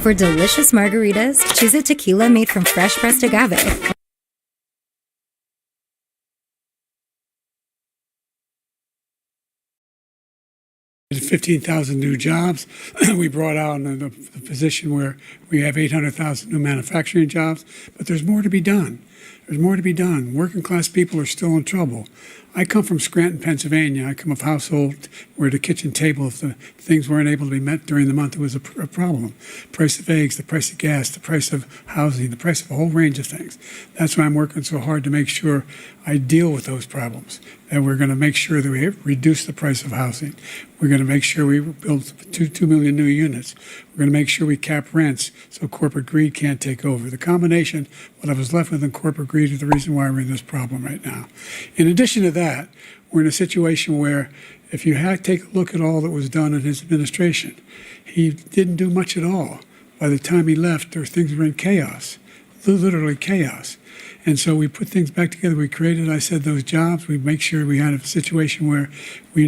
For delicious margaritas, choose a tequila made from fresh pressed agave. 15,000 new jobs. We brought out in the position where we have 800,000 new manufacturing jobs, but there's more to be done. There's more to be done. Working class people are still in trouble. I come from Scranton, Pennsylvania. I come of a household where the kitchen table, if the things weren't able to be met during the month, it was a problem. Price of eggs, the price of gas, the price of housing, the price of a whole range of things. That's why I'm working so hard to make sure I deal with those problems. And we're going to make sure that we reduce the price of housing. We're going to make sure we build 2 million new units. We're going to make sure we cap rents so corporate greed can't take over. The combination, what I was left with in corporate greed, is the reason why we're in this problem right now. In addition to that, we're in a situation where if you take a look at all that was done in his administration, he didn't do much at all. By the time he left, things were in chaos, literally chaos. And so we put things back together. We created, I said, those jobs. We make sure we had a situation where we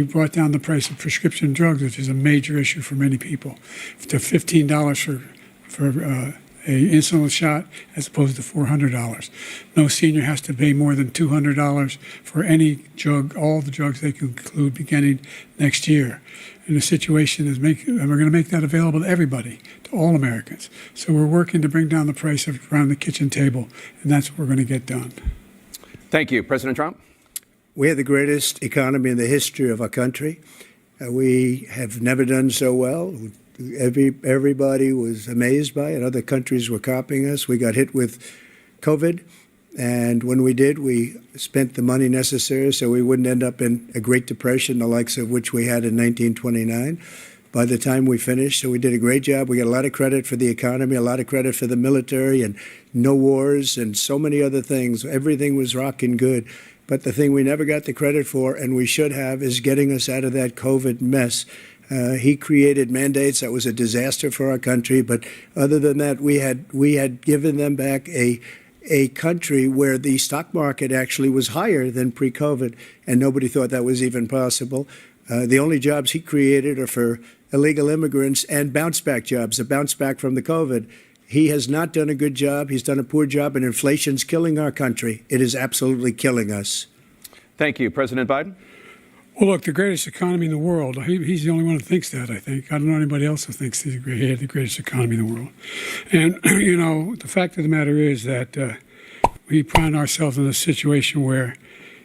brought down the price of prescription drugs, which is a major issue for many people, to $15 for a insulin shot as opposed to $400. No senior has to pay more than $200 for any drug, all the drugs they can include beginning next year. And the situation is and we're going to make that available to everybody, to all Americans. So we're working to bring down the price around the kitchen table, and that's what we're going to get done. Thank you. President Trump? We have the greatest economy in the history of our country. We have never done so well. Everybody was amazed by it. Other countries were copying us. We got hit with COVID. And when we did, we spent the money necessary so we wouldn't end up in a Great Depression, the likes of which we had in 1929. By the time we finished, so we did a great job. We got a lot of credit for the economy, a lot of credit for the military, and no wars and so many other things. Everything was rocking good. But the thing we never got the credit for, and we should have, is getting us out of that COVID mess. He created mandates that was a disaster for our country. But other than that, we had given them back a country where the stock market actually was higher than pre-COVID, and nobody thought that was even possible. The only jobs he created are for illegal immigrants and bounce-back jobs, a bounce back from the COVID. He has not done a good job. He's done a poor job, and inflation's killing our country. It is absolutely killing us. Thank you. President Biden? Well, look, the greatest economy in the world, he's the only one who thinks that, I think. I don't know anybody else who thinks he had the greatest economy in the world. And, you know, the fact of the matter is that we find ourselves in a situation where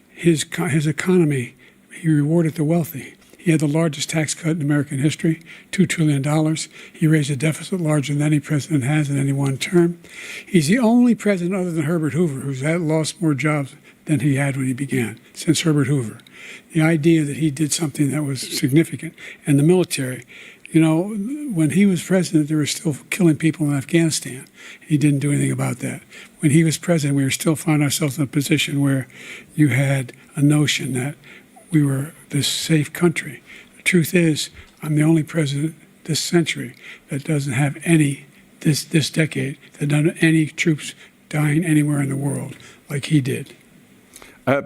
his economy, he rewarded the wealthy. He had the largest tax cut in American history, $2 trillion. He raised a deficit larger than any president has in any one term. He's the only president other than Herbert Hoover who's lost more jobs than he had when he began, since Herbert Hoover. The idea that he did something that was significant. And the military, you know, when he was president, they were still killing people in Afghanistan. He didn't do anything about that. When he was president, we were still finding ourselves in a position where you had a notion that we were this safe country. The truth is, I'm the only president this century that doesn't have this decade, that doesn't have any troops dying anywhere in the world like he did.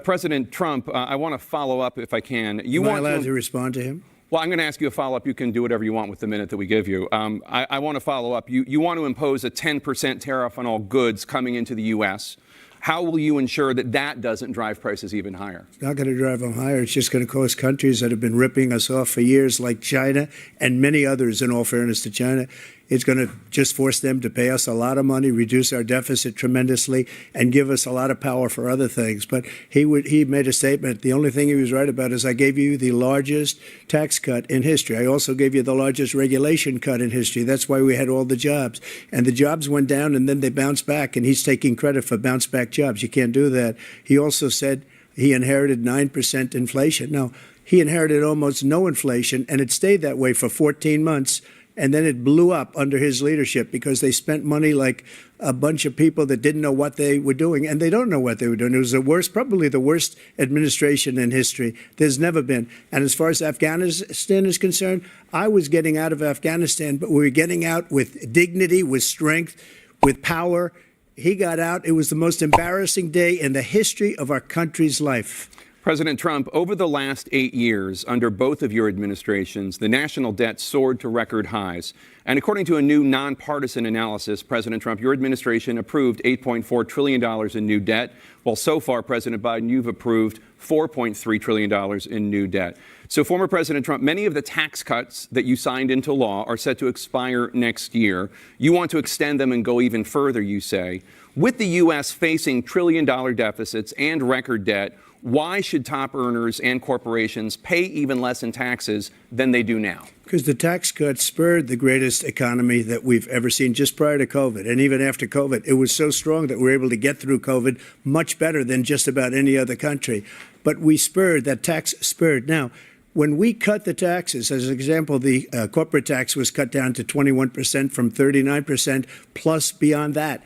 President Trump, I want to follow up if I can. Am I allowed to respond to him? Well, I'm going to ask you a follow-up. You can do whatever you want with the minute that we give you. I want to follow up. You want to impose a 10% tariff on all goods coming into the U.S. How will you ensure that that doesn't drive prices even higher? It's not going to drive them higher. It's just going to cost countries that have been ripping us off for years, like China and many others, in all fairness to China. It's going to just force them to pay us a lot of money, reduce our deficit tremendously, and give us a lot of power for other things. But he made a statement. The only thing he was right about is I gave you the largest tax cut in history. I also gave you the largest regulation cut in history. That's why we had all the jobs. And the jobs went down, and then they bounced back, and he's taking credit for bounce-back jobs. You can't do that. He also said he inherited 9% inflation. No, he inherited almost no inflation, and it stayed that way for 14 months. And then it blew up under his leadership because they spent money like a bunch of people that didn't know what they were doing. And they don't know what they were doing. It was the worst, probably the worst administration in history. There's never been. And as far as Afghanistan is concerned, I was getting out of Afghanistan, but we were getting out with dignity, with strength, with power. He got out. It was the most embarrassing day in the history of our country's life. President Trump, over the last 8 years, under both of your administrations, the national debt soared to record highs. And according to a new nonpartisan analysis, President Trump, your administration approved $8.4 trillion in new debt, while so far, President Biden, you've approved $4.3 trillion in new debt. So, former President Trump, many of the tax cuts that you signed into law are set to expire next year. You want to extend them and go even further, you say. With the U.S. facing trillion-dollar deficits and record debt, why should top earners and corporations pay even less in taxes than they do now? Because the tax cuts spurred the greatest economy that we've ever seen just prior to COVID. And even after COVID, it was so strong that we were able to get through COVID much better than just about any other country. But we spurred, that tax spurred. Now, when we cut the taxes, as an example, the corporate tax was cut down to 21% from 39%, plus beyond that.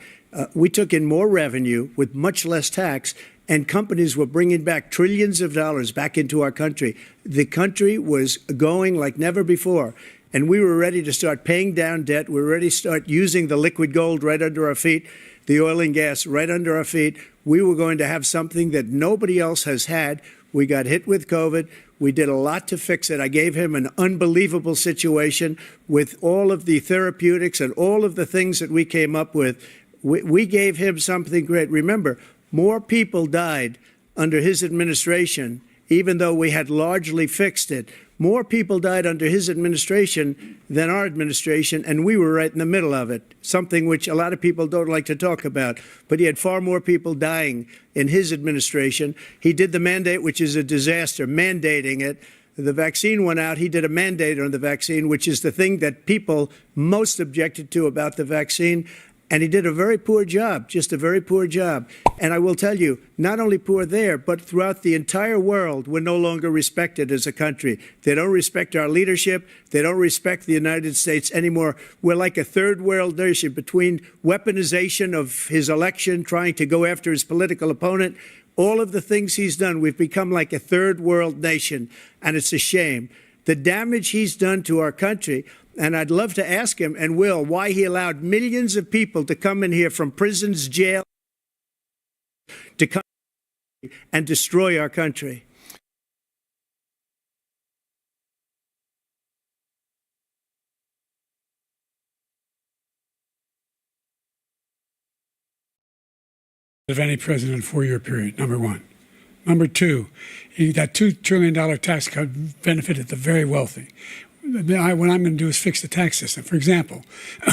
We took in more revenue with much less tax, and companies were bringing back trillions of dollars back into our country. The country was going like never before, and we were ready to start paying down debt. We were ready to start using the liquid gold right under our feet, the oil and gas right under our feet. We were going to have something that nobody else has had. We got hit with COVID. We did a lot to fix it. I gave him an unbelievable situation with all of the therapeutics and all of the things that we came up with. We gave him something great. Remember, more people died under his administration, even though we had largely fixed it. More people died under his administration than our administration, and we were right in the middle of it, something which a lot of people don't like to talk about. But he had far more people dying in his administration. He did the mandate, which is a disaster, mandating it. The vaccine went out. He did a mandate on the vaccine, which is the thing that people most objected to about the vaccine. And he did a very poor job, just a very poor job. And I will tell you, not only poor there, but throughout the entire world, we're no longer respected as a country. They don't respect our leadership. They don't respect the United States anymore. We're like a third world nation between weaponization of his election, trying to go after his political opponent, all of the things he's done. We've become like a third world nation, and it's a shame. The damage he's done to our country. And I'd love to ask him, and will, why he allowed millions of people to come in here from prisons, jail, to come and destroy our country. Of any president in a 4-year period, number one. Number two, that $2 trillion tax cut benefited the very wealthy. What I'm going to do is fix the tax system. For example,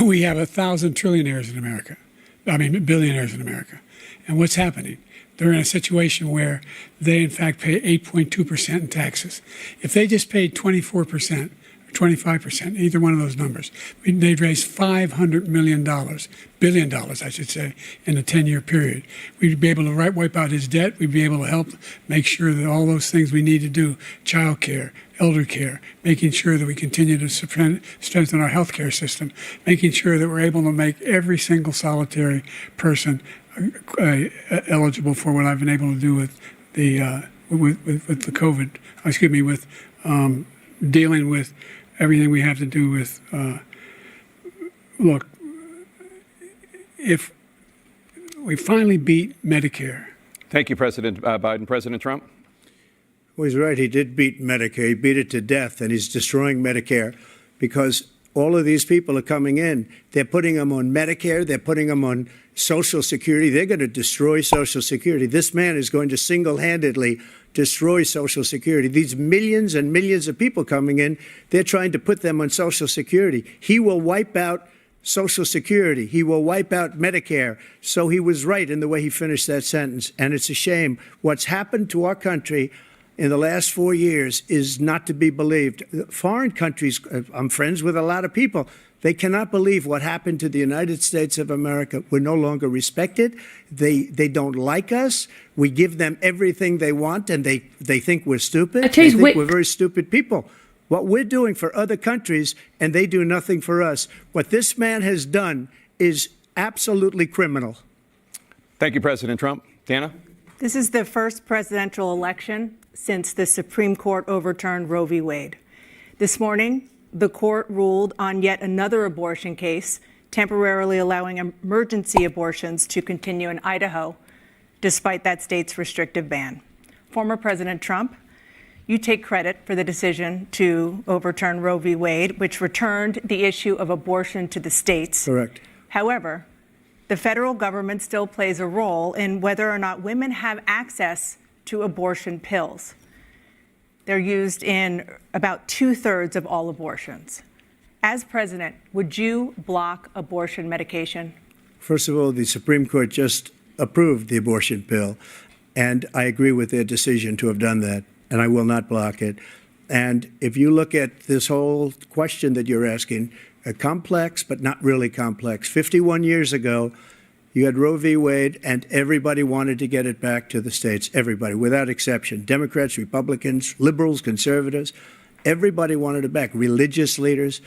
we have 1,000 trillionaires in America. Billionaires in America. And what's happening? They're in a situation where they, in fact, pay 8.2% in taxes. If they just paid 24%, 25%, either one of those numbers, they'd raise $500 billion, I should say, in a 10-year period. We'd be able to wipe out his debt. We'd be able to help make sure that all those things we need to do, child care, elder care, making sure that we continue to strengthen our health care system, making sure that we're able to make every single solitary person eligible for what I've been able to do with the COVID, with dealing with everything we have to do with, look, if we finally beat Medicare. Thank you, President Biden. President Trump? Well, he's right. He did beat Medicare. He beat it to death, and he's destroying Medicare because all of these people are coming in. They're putting them on Medicare. They're putting them on Social Security. They're going to destroy Social Security. This man is going to single-handedly destroy Social Security. These millions and millions of people coming in, they're trying to put them on Social Security. He will wipe out Social Security. He will wipe out Medicare. So he was right in the way he finished that sentence. And it's a shame. What's happened to our country in the last 4 years is not to be believed. Foreign countries, I'm friends with a lot of people. They cannot believe what happened to the United States of America. We're no longer respected. They don't like us. We give them everything they want, and they think we're stupid. They think we're very stupid people. What we're doing for other countries, and they do nothing for us. What this man has done is absolutely criminal. Thank you, President Trump. Dana? This is the first presidential election since the Supreme Court overturned Roe v. Wade. This morning, the court ruled on yet another abortion case, temporarily allowing emergency abortions to continue in Idaho, despite that state's restrictive ban. former President Trump, you take credit for the decision to overturn Roe v. Wade, which returned the issue of abortion to the states. Correct. However, the federal government still plays a role in whether or not women have access to abortion pills. They're used in about 2/3 of all abortions. As president, would you block abortion medication? First of all, the Supreme Court just approved the abortion pill, and I agree with their decision to have done that, and I will not block it. And if you look at this whole question that you're asking, complex but not really complex. 51 years ago, you had Roe v. Wade, and everybody wanted to get it back to the states. Everybody, without exception. Democrats, Republicans, liberals, conservatives. Everybody wanted it back. Religious leaders.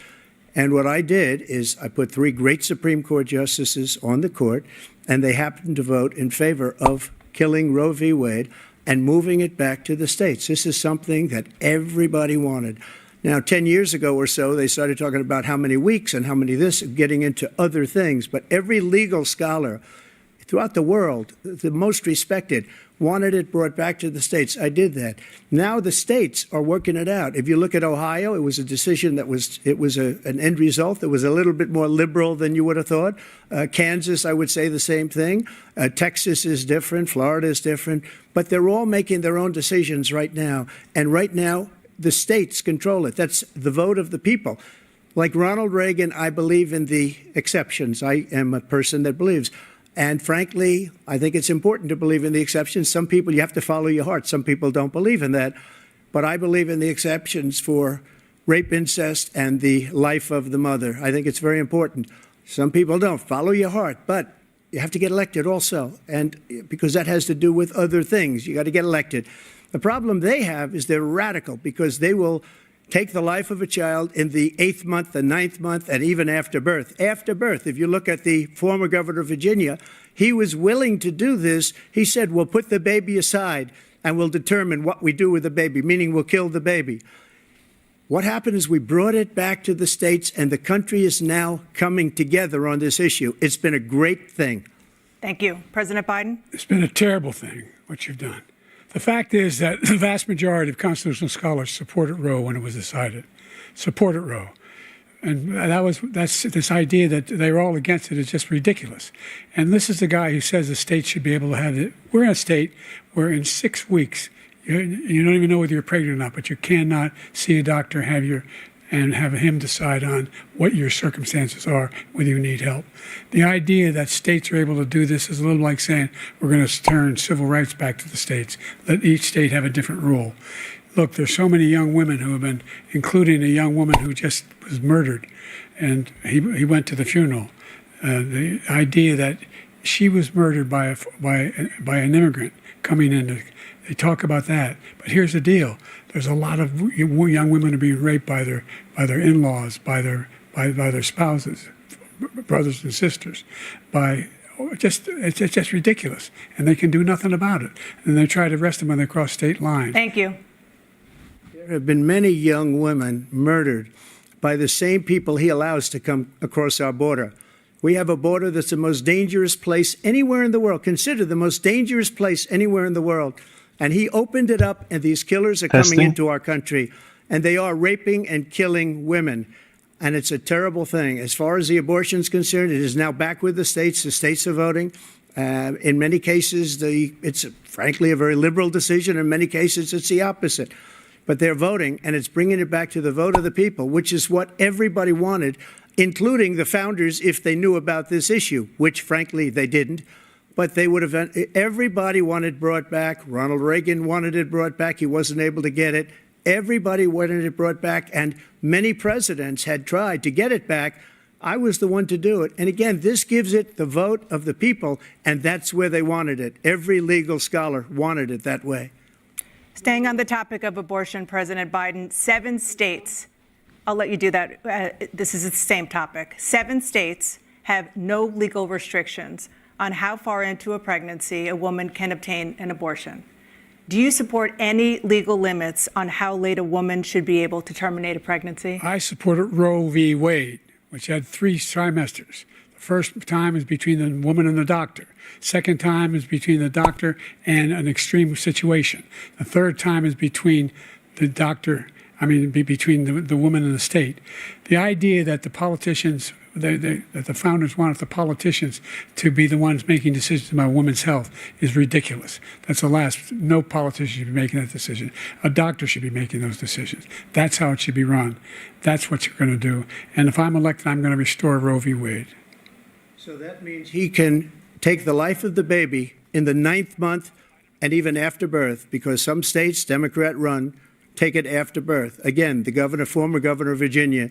And what I did is I put 3 great Supreme Court justices on the court, and they happened to vote in favor of killing Roe v. Wade and moving it back to the states. This is something that everybody wanted. Now, 10 years ago or so, they started talking about how many weeks and how many this, getting into other things. But every legal scholar throughout the world, the most respected, wanted it brought back to the states. I did that. Now the states are working it out. If you look at Ohio, it was a decision that was an end result that was a little bit more liberal than you would have thought. Kansas, I would say the same thing. Texas is different. Florida is different. But they're all making their own decisions right now. And right now, the states control it. That's the vote of the people. Like Ronald Reagan, I believe in the exceptions. I am a person that believes. And frankly, I think it's important to believe in the exceptions. Some people, you have to follow your heart. Some people don't believe in that. But I believe in the exceptions for rape, incest, and the life of the mother. I think it's very important. Some people don't. Follow your heart. But you have to get elected also. And because that has to do with other things. You got to get elected. The problem they have is they're radical because they will take the life of a child in the 8th month, the 9th month, and even after birth. After birth, if you look at the former governor of Virginia, he was willing to do this. He said, we'll put the baby aside and we'll determine what we do with the baby, meaning we'll kill the baby. What happened is we brought it back to the states, and the country is now coming together on this issue. It's been a great thing. Thank you. President Biden? It's been a terrible thing, what you've done. The fact is that the vast majority of constitutional scholars supported Roe when it was decided, supported Roe. And that's this idea that they're all against it is just ridiculous. And this is the guy who says the state should be able to have it. We're in a state where in 6 weeks, you don't even know whether you're pregnant or not, but you cannot see a doctor, and have him decide on what your circumstances are, whether you need help. The idea that states are able to do this is a little like saying we're going to turn civil rights back to the states. Let each state have a different rule. Look, there's so many young women who have been, including a young woman who just was murdered, and he went to the funeral. The idea that she was murdered by an immigrant coming in. They talk about that, but here's the deal: there's a lot of young women are being raped by their in-laws, by their spouses, brothers and sisters, it's just ridiculous, and they can do nothing about it. And they try to arrest them when they cross state lines. Thank you. There have been many young women murdered by the same people he allows to come across our border. We have a border that's the most dangerous place anywhere in the world, considered the most dangerous place anywhere in the world. And he opened it up, and these killers are coming into our country, and they are raping and killing women. And it's a terrible thing. As far as the abortion is concerned, it is now back with the states. The states are voting. In many cases, it's frankly a very liberal decision. In many cases, it's the opposite. But they're voting, and it's bringing it back to the vote of the people, which is what everybody wanted, including the founders, if they knew about this issue, which, frankly, they didn't. But they would have, everybody wanted it brought back. Ronald Reagan wanted it brought back. He wasn't able to get it. Everybody wanted it brought back, and many presidents had tried to get it back. I was the one to do it. And again, this gives it the vote of the people, and that's where they wanted it. Every legal scholar wanted it that way. Staying on the topic of abortion, President Biden, 7 states, I'll let you do that. This is the same topic. 7 states have no legal restrictions on how far into a pregnancy a woman can obtain an abortion. Do you support any legal limits on how late a woman should be able to terminate a pregnancy? I supported Roe v. Wade, which had 3 trimesters. The First time is between the woman and the doctor. Second time is between the doctor and an extreme situation. The third time is between the doctor, between the woman and the state. The idea that the politicians, that the founders wanted the politicians to be the ones making decisions about women's health is ridiculous. That's the last. No politician should be making that decision. A doctor should be making those decisions. That's how it should be run. That's what you're going to do. And if I'm elected, I'm going to restore Roe v. Wade. So that means he can take the life of the baby in the 9th month and even after birth, because some states, Democrat run, take it after birth. Again, the former governor of Virginia,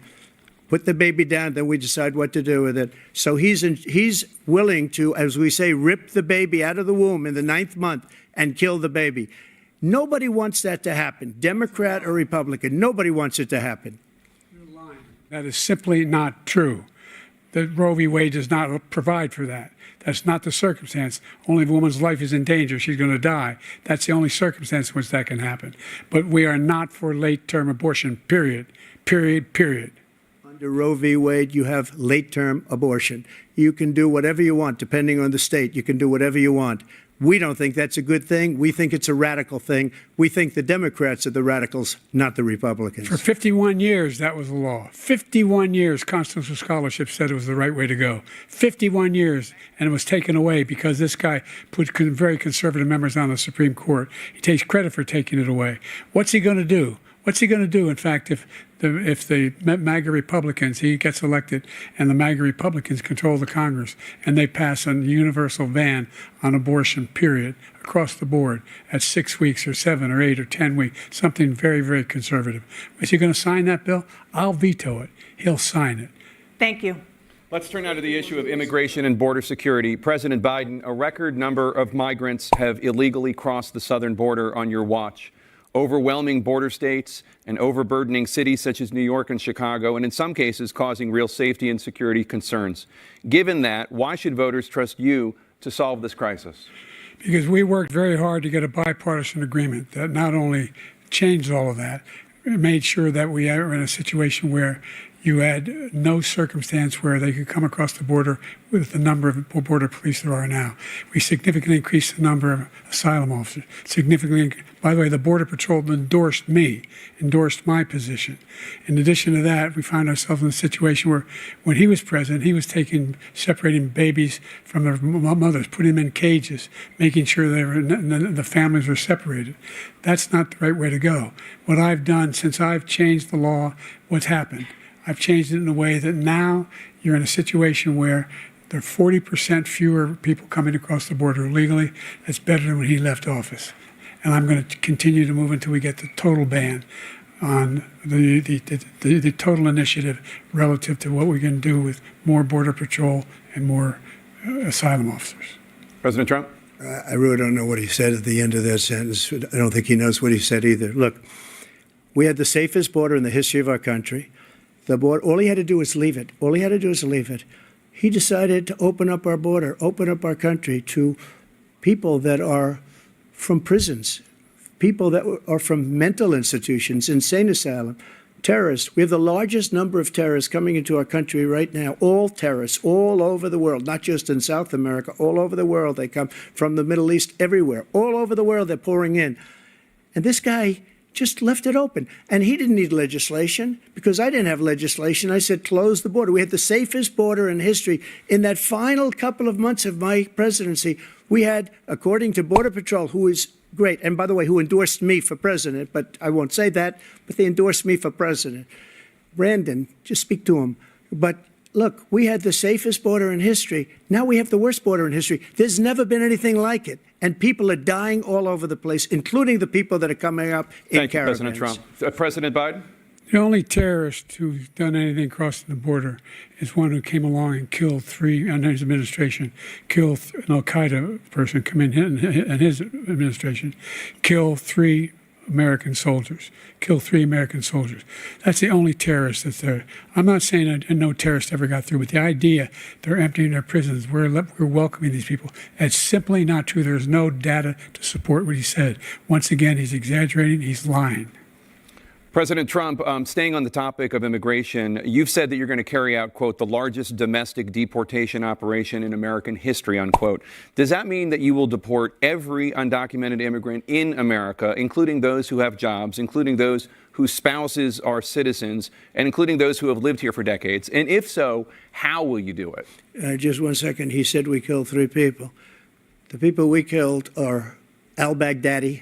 put the baby down, then we decide what to do with it. So he's willing to, as we say, rip the baby out of the womb in the 9th month and kill the baby. Nobody wants that to happen, Democrat or Republican. Nobody wants it to happen. That is simply not true. The Roe v. Wade does not provide for that. That's not the circumstance. Only if a woman's life is in danger, she's going to die. That's the only circumstance in which that can happen. But we are not for late-term abortion, period. Period. Under Roe v. Wade, you have late-term abortion. You can do whatever you want, depending on the state. You can do whatever you want. We don't think that's a good thing. We think it's a radical thing. We think the Democrats are the radicals, not the Republicans. For 51 years, that was the law. 51 years, constitutional scholarship said it was the right way to go. 51 years, and it was taken away because this guy put very conservative members on the Supreme Court. He takes credit for taking it away. What's he going to do? What's he going to do, in fact, if the MAGA Republicans, he gets elected, and the MAGA Republicans control the Congress, and they pass a universal ban on abortion, period, across the board at 6 weeks or 7 or 8 or 10 weeks, something very, very conservative. Is he going to sign that bill? I'll veto it. He'll sign it. Thank you. Let's turn now to the issue of immigration and border security. President Biden, a record number of migrants have illegally crossed the southern border on your watch. Overwhelming border states and overburdening cities such as New York and Chicago, and in some cases causing real safety and security concerns. Given that, why should voters trust you to solve this crisis? Because we worked very hard to get a bipartisan agreement that not only changed all of that, it made sure that we are in a situation where you had no circumstance where they could come across the border with the number of border police there are now. We significantly increased the number of asylum officers. By the way, the Border Patrol endorsed my position. In addition to that, we found ourselves in a situation where when he was president, he was separating babies from their mothers, putting them in cages, making sure the families were separated. That's not the right way to go. What I've done since I've changed the law, what's happened? I've changed it in a way that now you're in a situation where there are 40% fewer people coming across the border illegally. That's better than when he left office. And I'm going to continue to move until we get the total ban on the total initiative relative to what we're going to do with more Border Patrol and more asylum officers. President Trump? I really don't know what he said at the end of that sentence. I don't think he knows what he said either. Look, we had the safest border in the history of our country. The border, all he had to do was leave it. All he had to do was leave it. He decided to open up our border, open up our country to people that are from prisons, people that are from mental institutions, insane asylum, terrorists. We have the largest number of terrorists coming into our country right now, all terrorists, all over the world, not just in South America, all over the world. They come from the Middle East, everywhere. All over the world, they're pouring in. And this guy just left it open. And he didn't need legislation because I didn't have legislation. I said, close the border. We had the safest border in history. In that final couple of months of my presidency, we had, according to Border Patrol, who is great, and by the way, who endorsed me for president, but I won't say that, but they endorsed me for president. Brandon, just speak to him. But look, we had the safest border in history. Now we have the worst border in history. There's never been anything like it. And people are dying all over the place, including the people that are coming up in caravans. Thank you, President Trump. President Biden? The only terrorist who's done anything crossing the border is one who came along and killed three, under his administration, killed an al-Qaeda person come in his administration, killed three American soldiers. That's the only terrorist that's there. I'm not saying that no terrorist ever got through, but the idea they're emptying their prisons, we're welcoming these people, that's simply not true. There's no data to support what he said. Once again, he's exaggerating, he's lying. President Trump, staying on the topic of immigration, you've said that you're going to carry out, quote, the largest domestic deportation operation in American history, unquote. Does that mean that you will deport every undocumented immigrant in America, including those who have jobs, including those whose spouses are citizens, and including those who have lived here for decades? And if so, how will you do it? Just 1 second. He said we killed 3 people. The people we killed are al-Baghdadi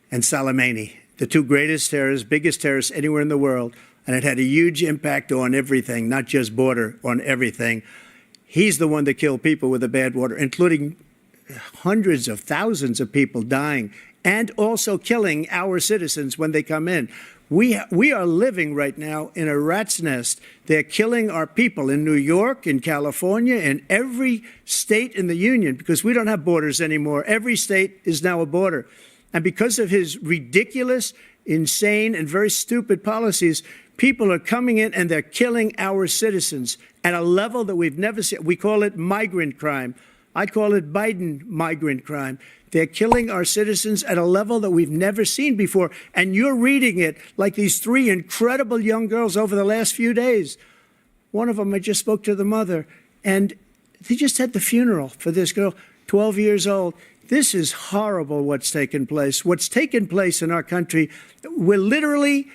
and Soleimani, the 2 greatest terrorists, biggest terrorists anywhere in the world. And it had a huge impact on everything, not just border, on everything. He's the one that killed people with the bad water, including hundreds of thousands of people dying and also killing our citizens when they come in. We are living right now in a rat's nest. They're killing our people in New York, in California, in every state in the union, because we don't have borders anymore. Every state is now a border. And because of his ridiculous, insane, and very stupid policies, people are coming in and they're killing our citizens at a level that we've never seen. We call it migrant crime. I call it Biden migrant crime. They're killing our citizens at a level that we've never seen before. And you're reading it like these 3 incredible young girls over the last few days. One of them, I just spoke to the mother, and they just had the funeral for this girl, 12 years old. This is horrible what's taken place. What's taken place in our country, we're literally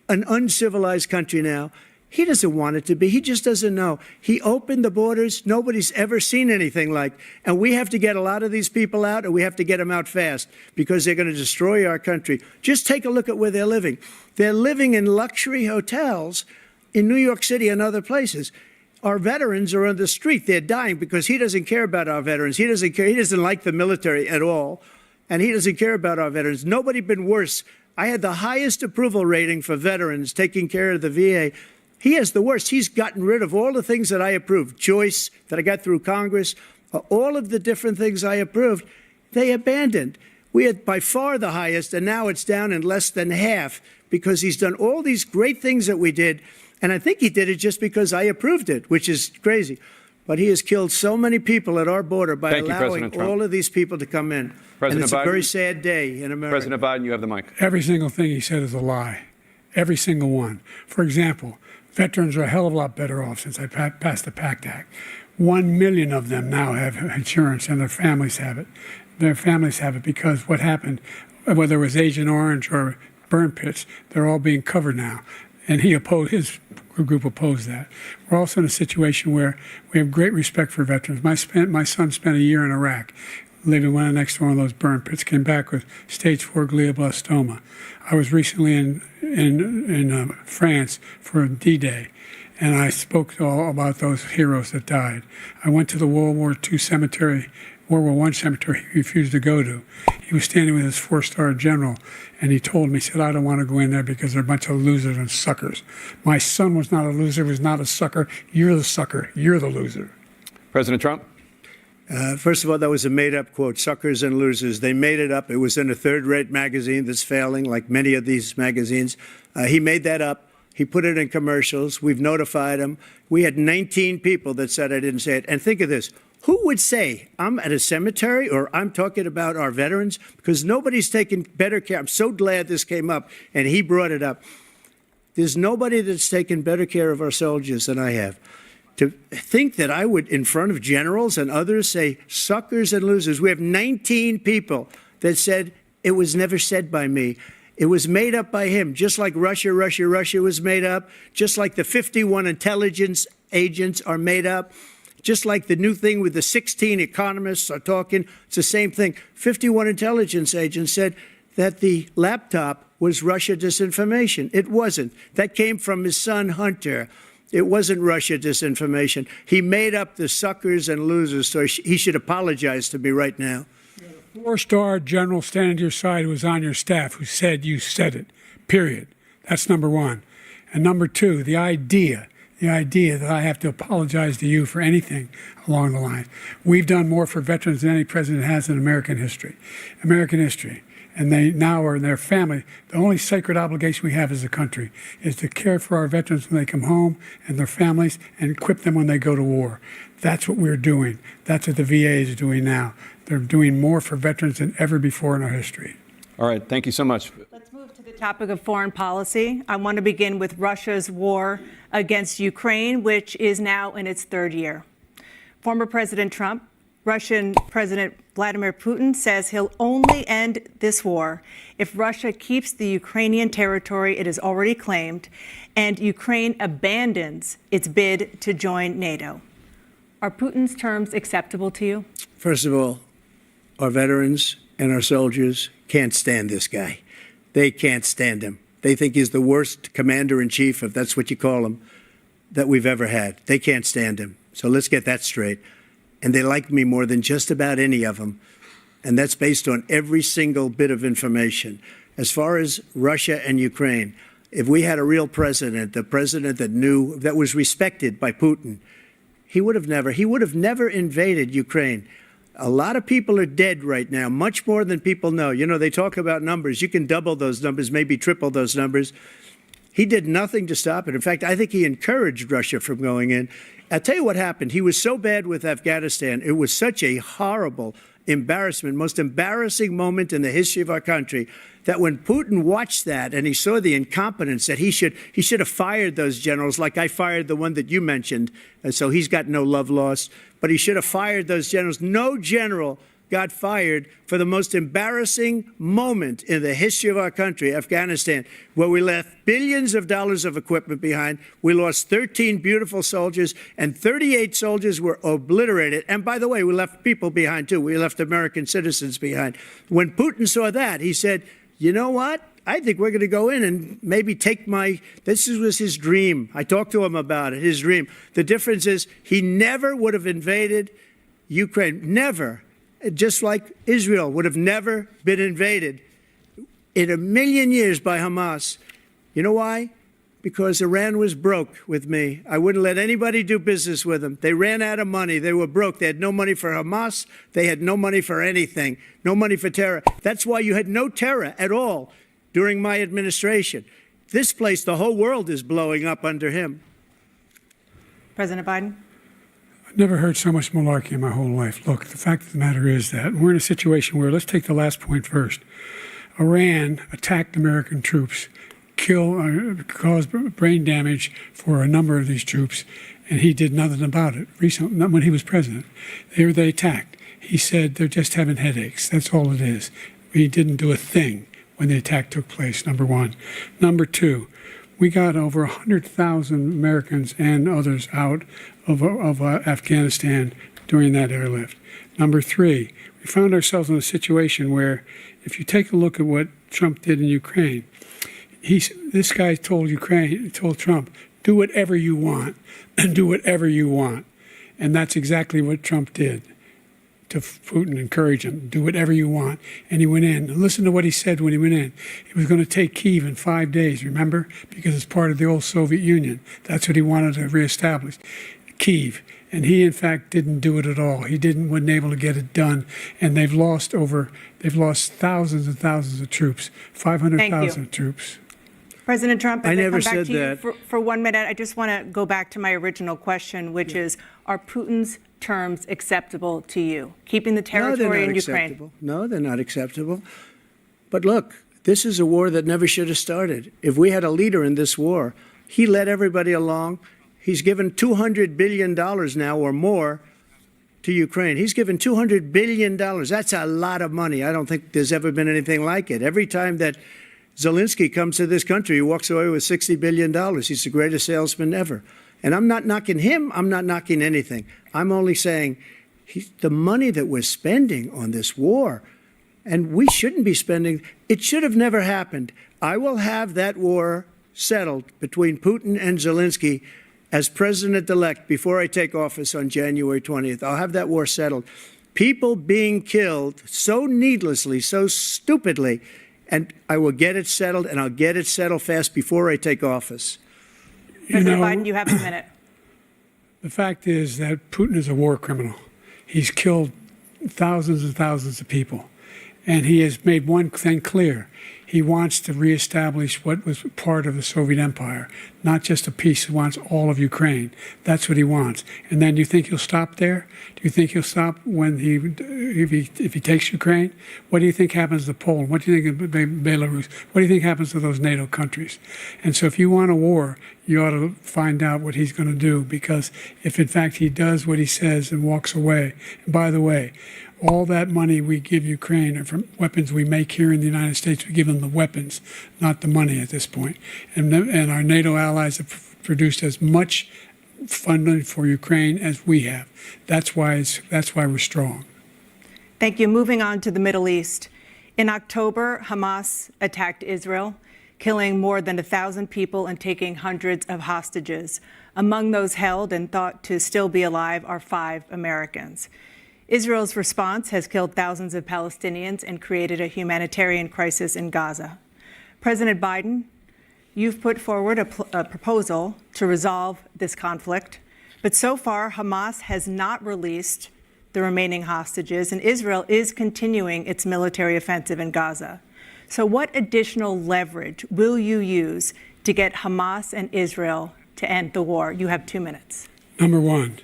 an uncivilized country now. He doesn't want it to be. He just doesn't know. He opened the borders. Nobody's ever seen anything like. And we have to get a lot of these people out, and we have to get them out fast because they're going to destroy our country. Just take a look at where they're living. They're living in luxury hotels in New York City and other places. Our veterans are on the street. They're dying because he doesn't care about our veterans. He doesn't care. He doesn't like the military at all, and he doesn't care about our veterans. Nobody been worse. I had the highest approval rating for veterans taking care of the VA. He has the worst. He's gotten rid of all the things that I approved, choice that I got through Congress, all of the different things I approved, they abandoned. We had by far the highest, and now it's down in less than half because he's done all these great things that we did. And I think he did it just because I approved it, which is crazy. But he has killed so many people at our border by allowing all of these people to come in. And it's a very sad day in America. President Biden, you have the mic. Every single thing he said is a lie. Every single one. For example, veterans are a hell of a lot better off since I passed the PACT Act. 1 million of them now have insurance, and their families have it. Their families have it because what happened, whether it was Agent Orange or burn pits, they're all being covered now. And his group opposed that. We're also in a situation where we have great respect for veterans. My son spent a year in Iraq, living next to one of those burn pits, came back with stage 4 glioblastoma. I was recently in France for D-Day, and I spoke all about those heroes that died. I went to the World War I cemetery he refused to go to. He was standing with his 4-star general, and he told me, he said, I don't want to go in there because they're a bunch of losers and suckers. My son was not a loser, was not a sucker. You're the sucker. You're the loser. President Trump? First of all, that was a made-up quote, suckers and losers. They made it up. It was in a third-rate magazine that's failing, like many of these magazines. He made that up. He put it in commercials. We've notified him. We had 19 people that said I didn't say it. And think of this. Who would say I'm at a cemetery or I'm talking about our veterans? Because nobody's taken better care. I'm so glad this came up, and he brought it up. There's nobody that's taken better care of our soldiers than I have. To think that I would, in front of generals and others, say suckers and losers. We have 19 people that said it was never said by me. It was made up by him, just like Russia was made up, just like the 51 intelligence agents are made up, just like the new thing with the 16 economists are talking. It's the same thing. 51 intelligence agents said that the laptop was Russia disinformation. It wasn't. That came from his son, Hunter. It wasn't Russia disinformation. He made up the suckers and losers, so he should apologize to me right now. 4-star general standing to your side who was on your staff who said you said it, period. That's number one. And number two, the idea that I have to apologize to you for anything along the line. We've done more for veterans than any president has in American history. And they now are in their family. The only sacred obligation we have as a country is to care for our veterans when they come home and their families and equip them when they go to war. That's what we're doing. That's what the VA is doing now. They're doing more for veterans than ever before in our history. All right. Thank you so much. Let's move to To the topic of foreign policy, I want to begin with Russia's war against Ukraine, which is now in its third year. Former President Trump, Russian President Vladimir Putin says he'll only end this war if Russia keeps the Ukrainian territory it has already claimed and Ukraine abandons its bid to join NATO. Are Putin's terms acceptable to you? First of all, our veterans and our soldiers can't stand this guy. They can't stand him. They think he's the worst commander-in-chief, if that's what you call him, that we've ever had. They can't stand him. So let's get that straight. And they like me more than just about any of them. And that's based on every single bit of information. As far as Russia and Ukraine, if we had a real president, the president that knew, that was respected by Putin, he would have never invaded Ukraine. A lot of people are dead right now, much more than people know. You know, they talk about numbers. You can double those numbers, maybe triple those numbers. He did nothing to stop it. In fact, I think he encouraged Russia from going in. I'll tell you what happened. He was so bad with Afghanistan. It was such a horrible embarrassment, most embarrassing moment in the history of our country, that when Putin watched that and he saw the incompetence, that he should have fired those generals, like I fired the one that you mentioned. And so he's got no love lost, but he should have fired those generals. No general got fired for the most embarrassing moment in the history of our country, Afghanistan, where we left billions of dollars of equipment behind. We lost 13 beautiful soldiers, and 38 soldiers were obliterated. And by the way, we left people behind, too. We left American citizens behind. When Putin saw that, he said, you know what? I think we're going to go in and maybe take this was his dream. I talked to him about it, his dream. The difference is he never would have invaded Ukraine, never. Just like Israel would have never been invaded in a million years by Hamas. You know why? Because Iran was broke with me. I wouldn't let anybody do business with them. They ran out of money. They were broke. They had no money for Hamas. They had no money for anything, no money for terror. That's why you had no terror at all during my administration. This place, the whole world is blowing up under him. President Biden? I've never heard so much malarkey in my whole life. Look, the fact of the matter is that we're in a situation where, let's take the last point first. Iran attacked American troops, caused brain damage for a number of these troops, and he did nothing about it. Recently, not when he was president, they attacked. He said they're just having headaches. That's all it is. He didn't do a thing when the attack took place, number one. Number two, we got over 100,000 Americans and others out of Afghanistan during that airlift. Number three, we found ourselves in a situation where, if you take a look at what Trump did in Ukraine, this guy told Trump, do whatever you want, and do whatever you want. And that's exactly what Trump did to Putin, encourage him, do whatever you want. And he went in. And listen to what he said when he went in. He was going to take Kyiv in 5 days, remember? Because it's part of the old Soviet Union. That's what he wanted to reestablish, Kyiv. And he, in fact, didn't do it at all. He wasn't able to get it done. And they've lost thousands and thousands of troops, 500,000 troops. President Trump, I never come back said to you that. for 1 minute, I just want to go back to my original question, which is, are Putin's terms acceptable to you? Keeping the territory in Ukraine? No, they're not acceptable. But look, this is a war that never should have started. If we had a leader in this war, he led everybody along. He's given $200 billion now or more to Ukraine. He's given $200 billion. That's a lot of money. I don't think there's ever been anything like it. Every time that Zelensky comes to this country, he walks away with $60 billion. He's the greatest salesman ever. And I'm not knocking him. I'm not knocking anything. I'm only saying the money that we're spending on this war, and we shouldn't be spending, it should have never happened. I will have that war settled between Putin and Zelensky as president-elect before I take office on January 20th. I'll have that war settled. People being killed so needlessly, so stupidly, and I will get it settled, and I'll get it settled fast before I take office. President Biden, you have a minute. The fact is that Putin is a war criminal. He's killed thousands and thousands of people. And he has made one thing clear. He wants to reestablish what was part of the Soviet Empire, not just a piece. He wants all of Ukraine. That's what he wants. And then, do you think he'll stop there? Do you think he'll stop when if he takes Ukraine? What do you think happens to Poland? What do you think of Belarus? What do you think happens to those NATO countries? And so, if you want a war, you ought to find out what he's going to do, because if in fact he does what he says and walks away, and by the way, all that money we give Ukraine are from weapons we make here in the United States. We give them the weapons, not the money at this point. And our NATO allies have produced as much funding for Ukraine as we have. That's why we're strong. Thank you. Moving on to the Middle East. In October, Hamas attacked Israel, killing more than 1,000 people and taking hundreds of hostages. Among those held and thought to still be alive are 5 Americans. Israel's response has killed thousands of Palestinians and created a humanitarian crisis in Gaza. President Biden, you've put forward a proposal to resolve this conflict, but so far Hamas has not released the remaining hostages, and Israel is continuing its military offensive in Gaza. So what additional leverage will you use to get Hamas and Israel to end the war? You have 2 minutes. Number one,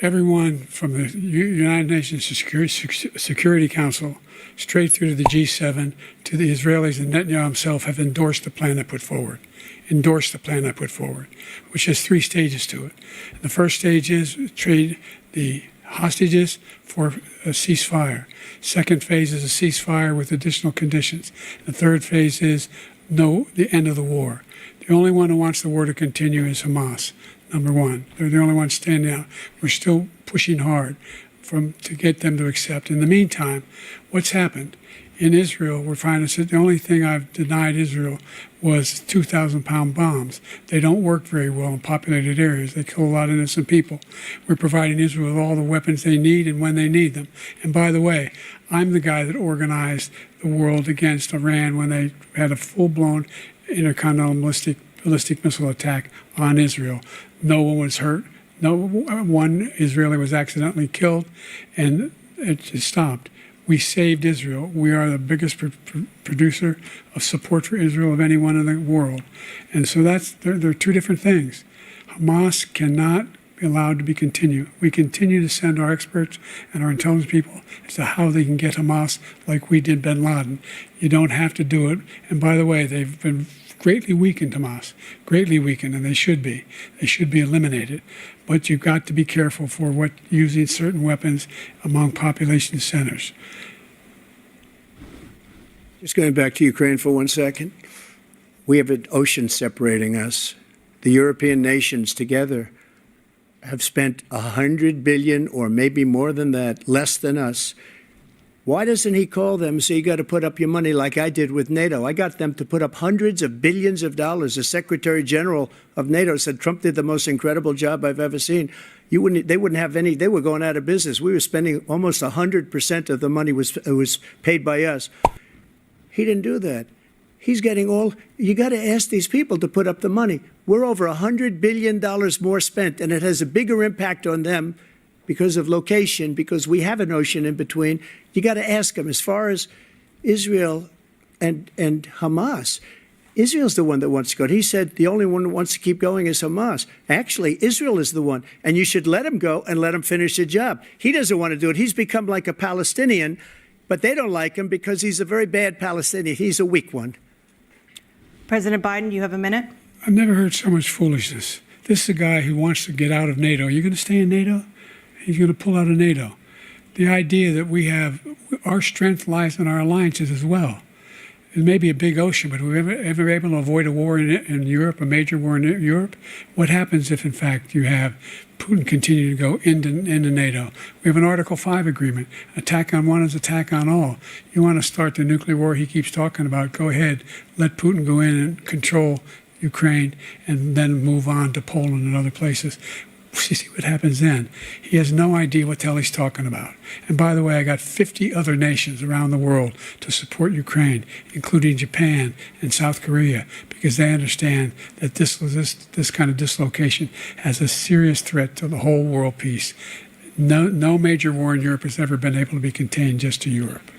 everyone from the United Nations Security Council straight through to the G7 to the Israelis and Netanyahu himself have endorsed the plan I put forward, which has 3 stages to it. The first stage is trade the hostages for a ceasefire. Second phase is a ceasefire with additional conditions. The third phase is the end of the war. The only one who wants the war to continue is Hamas. Number one, they're the only ones standing out. We're still pushing hard to get them to accept. In the meantime, what's happened? In Israel, we're finding that the only thing I've denied Israel was 2,000-pound bombs. They don't work very well in populated areas. They kill a lot of innocent people. We're providing Israel with all the weapons they need and when they need them. And by the way, I'm the guy that organized the world against Iran when they had a full-blown intercontinental ballistic missile attack on Israel. No one was hurt. No one Israeli was accidentally killed, and it just stopped. We saved Israel. We are the biggest producer of support for Israel of anyone in the world. And so there are 2 different things. Hamas cannot be allowed to be continued. We continue to send our experts and our intelligence people as to how they can get Hamas like we did bin Laden. You don't have to do it. And by the way, they've been greatly weakened, Hamas, greatly weakened, and they should be. They should be eliminated. But you've got to be careful for using certain weapons among population centers. Just going back to Ukraine for 1 second. We have an ocean separating us. The European nations together have spent $100 billion, or maybe more than that, less than us. Why doesn't he call them and say, you got to put up your money like I did with NATO? I got them to put up hundreds of billions of dollars. The Secretary General of NATO said Trump did the most incredible job I've ever seen. They wouldn't have any. They were going out of business. We were spending almost 100% of the money was paid by us. He didn't do that. He's getting all. You got to ask these people to put up the money. We're over $100 billion more spent, and it has a bigger impact on them because of location, because we have an ocean in between. You got to ask them. As far as Israel and Hamas, Israel's the one that wants to go. He said the only one who wants to keep going is Hamas. Actually, Israel is the one, and you should let him go and let him finish the job. He doesn't want to do it. He's become like a Palestinian, but they don't like him because he's a very bad Palestinian. He's a weak one. President Biden, you have a minute. I've never heard so much foolishness. This is a guy who wants to get out of NATO. Are you going to stay in NATO? He's going to pull out of NATO. The idea that we have, our strength lies in our alliances as well. It may be a big ocean, but we're ever able to avoid a war in Europe, a major war in Europe? What happens if, in fact, you have Putin continue to go into NATO? We have an Article 5 agreement. Attack on one is attack on all. You want to start the nuclear war he keeps talking about, go ahead. Let Putin go in and control Ukraine and then move on to Poland and other places. You see what happens then. He has no idea what the hell he's talking about. And by the way, I got 50 other nations around the world to support Ukraine, including Japan and South Korea, because they understand that this kind of dislocation has a serious threat to the whole world peace. No major war in Europe has ever been able to be contained just to Europe.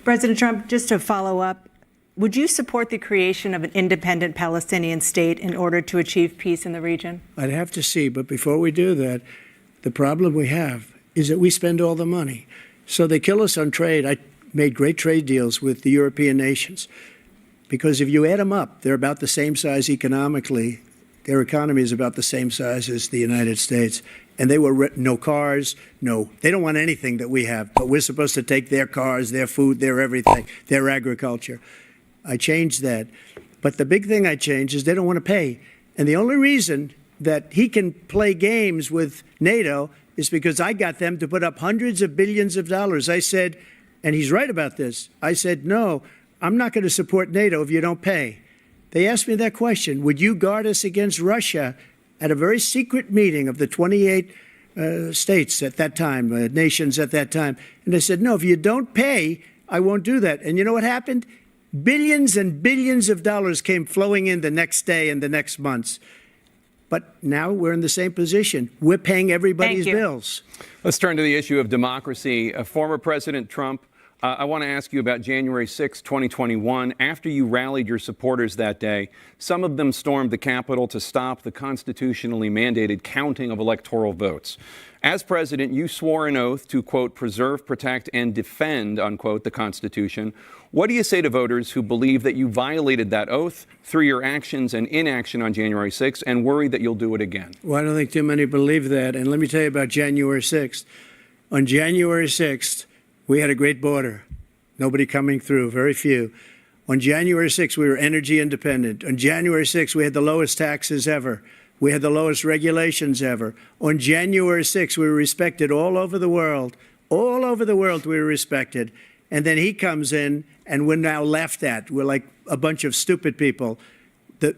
President Trump, just to follow up, would you support the creation of an independent Palestinian state in order to achieve peace in the region? I'd have to see, but before we do that, the problem we have is that we spend all the money. So they kill us on trade. I made great trade deals with the European nations because if you add them up, they're about the same size economically. Their economy is about the same size as the United States. And they were no cars, they don't want anything that we have, but we're supposed to take their cars, their food, their everything, their agriculture. I changed that. But the big thing I changed is they don't want to pay. And the only reason that he can play games with NATO is because I got them to put up hundreds of billions of dollars. I said, and he's right about this, I said, no, I'm not going to support NATO if you don't pay. They asked me that question, would you guard us against Russia at a very secret meeting of the 28 states at that time, nations at that time? And they said, no, if you don't pay, I won't do that. And you know what happened? Billions and billions of dollars came flowing in the next day and the next months. But now we're in the same position. We're paying everybody's bills. Let's turn to the issue of democracy. Former President Trump, I want to ask you about January 6, 2021. After you rallied your supporters that day, some of them stormed the Capitol to stop the constitutionally mandated counting of electoral votes. As president, you swore an oath to, quote, preserve, protect, and defend, unquote, the Constitution. What do you say to voters who believe that you violated that oath through your actions and inaction on January 6th and worry that you'll do it again? Well, I don't think too many believe that. And let me tell you about January 6th. On January 6th, we had a great border. Nobody coming through, very few. On January 6th, we were energy independent. On January 6th, we had the lowest taxes ever. We had the lowest regulations ever. On January 6th, we were respected all over the world. All over the world, we were respected. And then he comes in, and we're now laughed at. We're like a bunch of stupid people.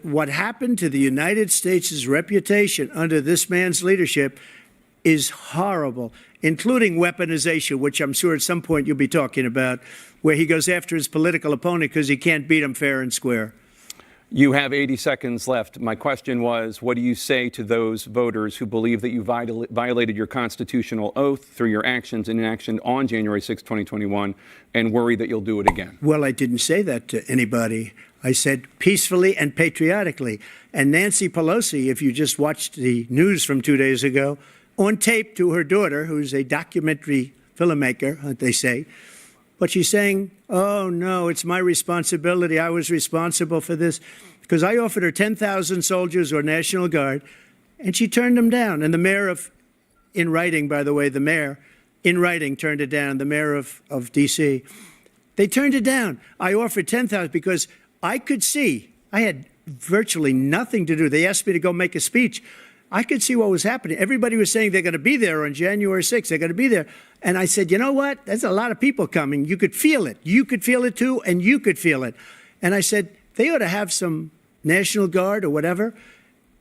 What happened to the United States' reputation under this man's leadership is horrible, including weaponization, which I'm sure at some point you'll be talking about, where he goes after his political opponent because he can't beat him fair and square. You have 80 seconds left. My question was, what do you say to those voters who believe that you violated your constitutional oath through your actions and inaction on January 6, 2021, and worry that you'll do it again? Well, I didn't say that to anybody. I said peacefully and patriotically. And Nancy Pelosi, if you just watched the news from 2 days ago, on tape to her daughter, who's a documentary filmmaker, they say, but she's saying, oh, no, it's my responsibility. I was responsible for this because I offered her 10,000 soldiers or National Guard, and she turned them down. And the mayor in writing, by the way, the mayor in writing turned it down, the mayor of D.C. They turned it down. I offered 10,000 because I could see I had virtually nothing to do. They asked me to go make a speech. I could see what was happening. Everybody was saying they're going to be there on January 6th. They're going to be there. And I said, you know what? There's a lot of people coming. You could feel it. You could feel it, too, and you could feel it. And I said, they ought to have some National Guard or whatever.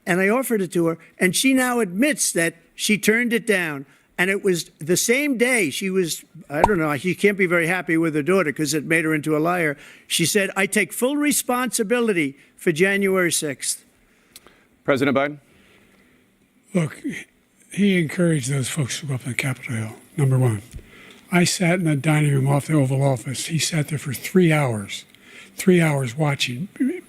And I offered it to her. And she now admits that she turned it down. And it was the same day she was, I don't know, she can't be very happy with her daughter because it made her into a liar. She said, I take full responsibility for January 6th. President Biden? Look, he encouraged those folks to go up on Capitol Hill, number one. I sat in the dining room off the Oval Office. He sat there for 3 hours watching,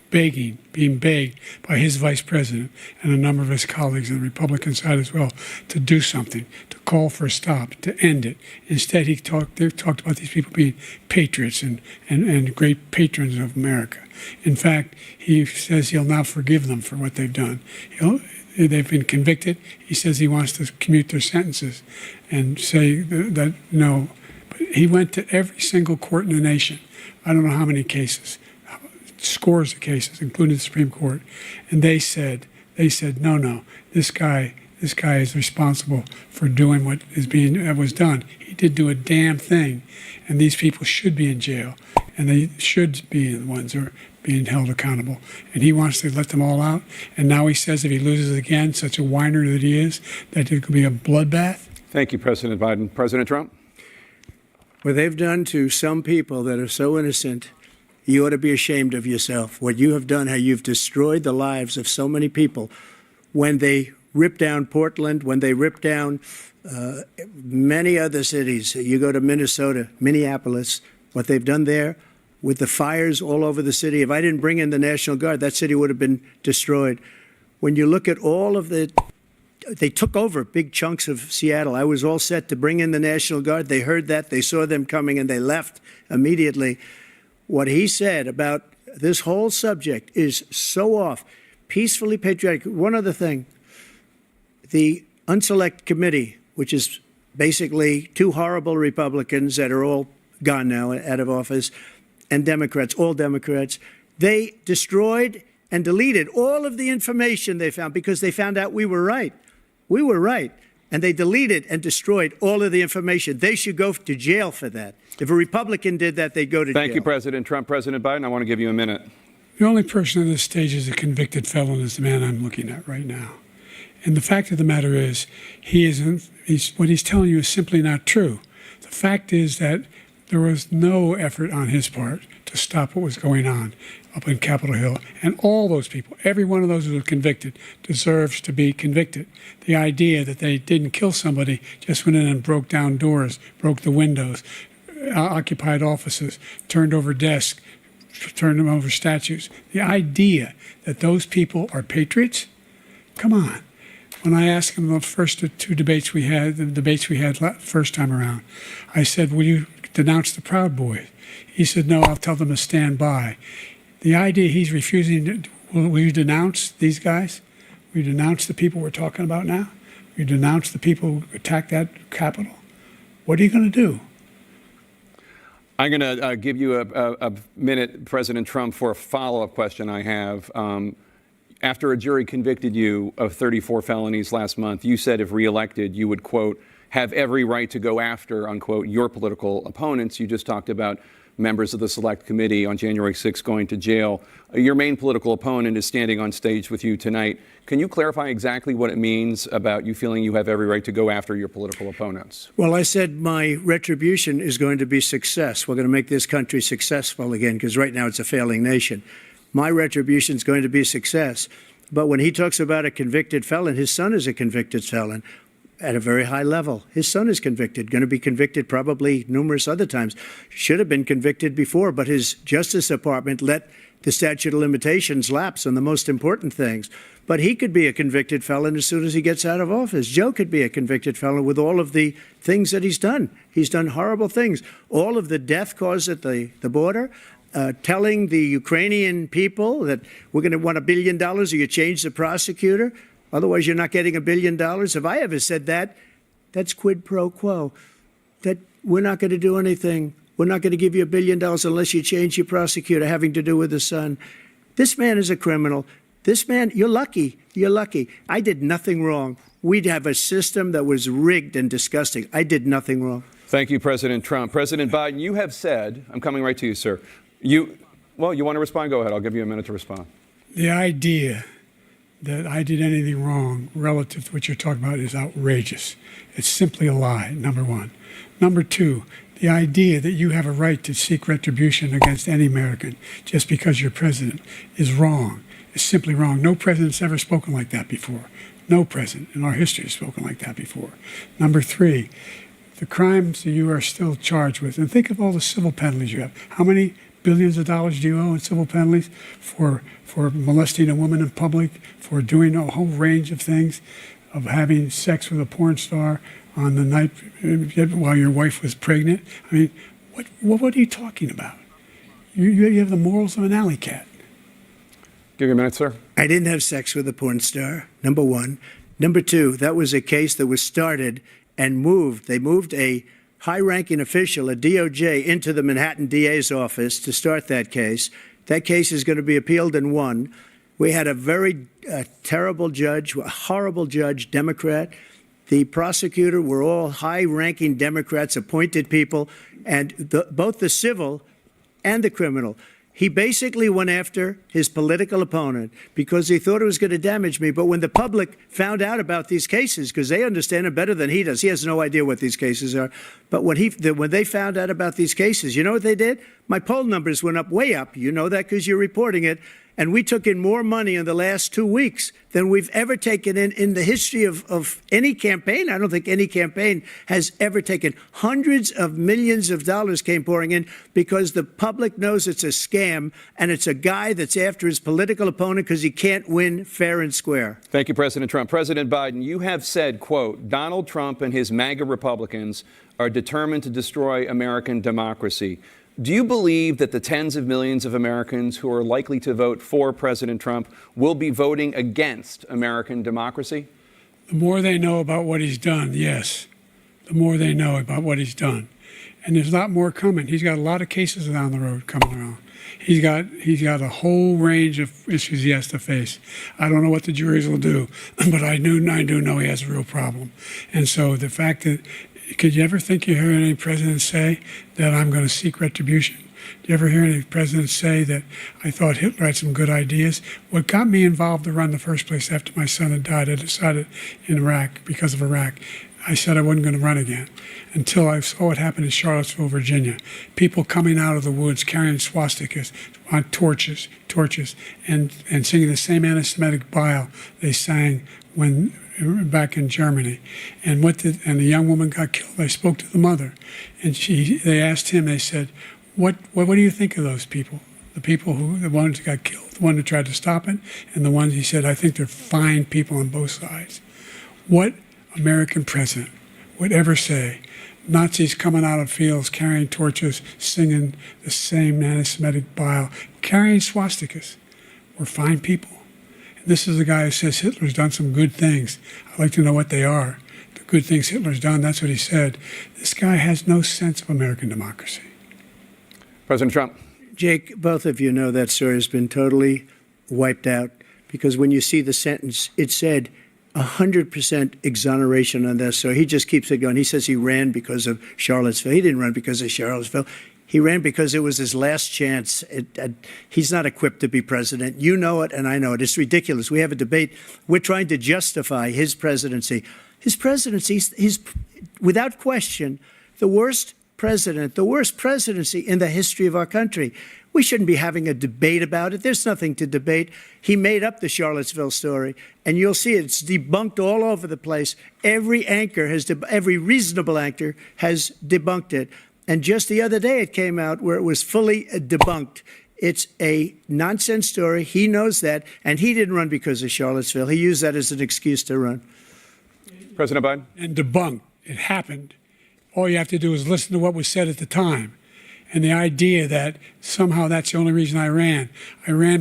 begging, being begged by his vice president and a number of his colleagues on the Republican side as well to do something, to call for a stop, to end it. Instead, they talked about these people being patriots and great patrons of America. In fact, he says he'll now forgive them for what they've done. They've been convicted. He says he wants to commute their sentences and say that no. But he went to every single court in the nation. I don't know how many cases, scores of cases, including the Supreme Court. And they said, no, this guy is responsible for doing what was done. He did do a damn thing. And these people should be in jail. And they should be the ones who are being held accountable. And he wants to let them all out. And now he says if he loses again, such a whiner that he is, that it could be a bloodbath. Thank you, President Biden. President Trump? What they've done to some people that are so innocent, you ought to be ashamed of yourself. What you have done, how you've destroyed the lives of so many people. When they ripped down Portland, when they ripped down many other cities, you go to Minnesota, Minneapolis, what they've done there, with the fires all over the city. If I didn't bring in the National Guard, that city would have been destroyed. When you look at all of they took over big chunks of Seattle. I was all set to bring in the National Guard. They heard that. They saw them coming, and they left immediately. What he said about this whole subject is so off. Peacefully patriotic. One other thing. The Unselect Committee, which is basically two horrible Republicans that are all gone now, out of office, and Democrats, all Democrats, they destroyed and deleted all of the information they found because they found out we were right. We were right. And they deleted and destroyed all of the information. They should go to jail for that. If a Republican did that, they'd go to jail. Thank you, President Trump. President Biden, I want to give you a minute. The only person on this stage is a convicted felon is the man I'm looking at right now. And the fact of the matter is, what he's telling you is simply not true. The fact is that there was no effort on his part to stop what was going on up in Capitol Hill. And all those people, every one of those who were convicted, deserves to be convicted. The idea that they didn't kill somebody, just went in and broke down doors, broke the windows, occupied offices, turned over desks, turned them over statues. The idea that those people are patriots? Come on. When I asked him the first two debates we had, first time around, I said, will you denounce the Proud Boys? He said, no, I'll tell them to stand by. The idea he's refusing, will you denounce these guys? Will you denounce the people we're talking about now? Will you denounce the people who attacked that Capitol? What are you going to do? I'm going to give you a minute, President Trump, for a follow-up question I have. After a jury convicted you of 34 felonies last month, you said if reelected, you would, quote, have every right to go after, unquote, your political opponents. You just talked about members of the Select Committee on January 6th going to jail. Your main political opponent is standing on stage with you tonight. Can you clarify exactly what it means about you feeling you have every right to go after your political opponents? Well, I said my retribution is going to be success. We're going to make this country successful again, because right now it's a failing nation. My retribution is going to be success. But when he talks about a convicted felon, his son is a convicted felon at a very high level. His son is convicted, going to be convicted probably numerous other times. Should have been convicted before, but his Justice Department let the statute of limitations lapse on the most important things. But he could be a convicted felon as soon as he gets out of office. Joe could be a convicted felon with all of the things that he's done. He's done horrible things. All of the death caused at the border, telling the Ukrainian people that we're going to want $1 billion or you change the prosecutor. Otherwise, you're not getting $1 billion. If I ever said that, that's quid pro quo. That we're not going to do anything. We're not going to give you $1 billion unless you change your prosecutor, having to do with the son. This man is a criminal. This man, you're lucky. You're lucky. I did nothing wrong. We'd have a system that was rigged and disgusting. I did nothing wrong. Thank you, President Trump. President Biden, you have said, I'm coming right to you, sir. You want to respond? Go ahead. I'll give you a minute to respond. The idea that I did anything wrong relative to what you're talking about is outrageous. It's simply a lie, number one. Number two, the idea that you have a right to seek retribution against any American just because you're president is wrong. It's simply wrong. No president's ever spoken like that before. No president in our history has spoken like that before. Number three, the crimes that you are still charged with, and think of all the civil penalties you have. How many billions of dollars do you owe in civil penalties for molesting a woman in public, for doing a whole range of things, of having sex with a porn star on the night while your wife was pregnant? I mean, what are you talking about? You have the morals of an alley cat. Give you a minute, sir. I didn't have sex with a porn star, number one. Number two, that was a case that was started and moved. They moved a high-ranking official, a DOJ, into the Manhattan DA's office to start that case. That case is going to be appealed and won. We had a very terrible judge, a horrible judge, Democrat. The prosecutor were all high-ranking Democrats, appointed people, and both the civil and the criminal. He basically went after his political opponent because he thought it was going to damage me. But when the public found out about these cases, because they understand it better than he does, he has no idea what these cases are. But when they found out about these cases, you know what they did? My poll numbers went up, way up. You know that because you're reporting it. And we took in more money in the last 2 weeks than we've ever taken in the history of any campaign. I don't think any campaign has ever taken. Hundreds of millions of dollars came pouring in because the public knows it's a scam, and it's a guy that's after his political opponent because he can't win fair and square. Thank you, President Trump. President Biden, you have said, quote, Donald Trump and his MAGA Republicans are determined to destroy American democracy. Do you believe that the tens of millions of Americans who are likely to vote for President Trump will be voting against American democracy? The more they know about what he's done, yes. The more they know about what he's done. And there's a lot more coming. He's got a lot of cases down the road coming around. He's got a whole range of issues he has to face. I don't know what the juries will do, but I do know he has a real problem. And so the fact that, could you ever think you heard any president say that I'm going to seek retribution? Do you ever hear any president say that I thought Hitler had some good ideas? What got me involved to run in the first place after my son had died, I decided in Iraq, because of Iraq, I said I wasn't going to run again until I saw what happened in Charlottesville, Virginia. People coming out of the woods carrying swastikas on torches, and singing the same anti-Semitic bile they sang when back in Germany. And the young woman got killed. I spoke to the mother, and they asked him, they said, what do you think of those people? The ones who got killed, the one who tried to stop it, and the ones, he said, I think they're fine people on both sides. What American president would ever say Nazis coming out of fields carrying torches, singing the same anti-Semitic bile, carrying swastikas were fine people? And this is the guy who says Hitler's done some good things. I'd like to know what they are. The good things Hitler's done, that's what he said. This guy has no sense of American democracy. President Trump. Jake, both of you know that story has been totally wiped out, because when you see the sentence, it said 100% exoneration on this. So he just keeps it going. He says he ran because of Charlottesville. He didn't run because of Charlottesville. He ran because it was his last chance. He's not equipped to be president. You know it, and I know it. It's ridiculous. We have a debate. We're trying to justify his presidency. His presidency is, without question, the worst president, the worst presidency in the history of our country. We shouldn't be having a debate about it. There's nothing to debate. He made up the Charlottesville story, and you'll see it's debunked all over the place. Every reasonable anchor has debunked it. And just the other day it came out where it was fully debunked. It's a nonsense story. He knows that, and he didn't run because of Charlottesville. He used that as an excuse to run. President Biden. And debunked. It happened. All you have to do is listen to what was said at the time. And the idea that somehow that's the only reason I ran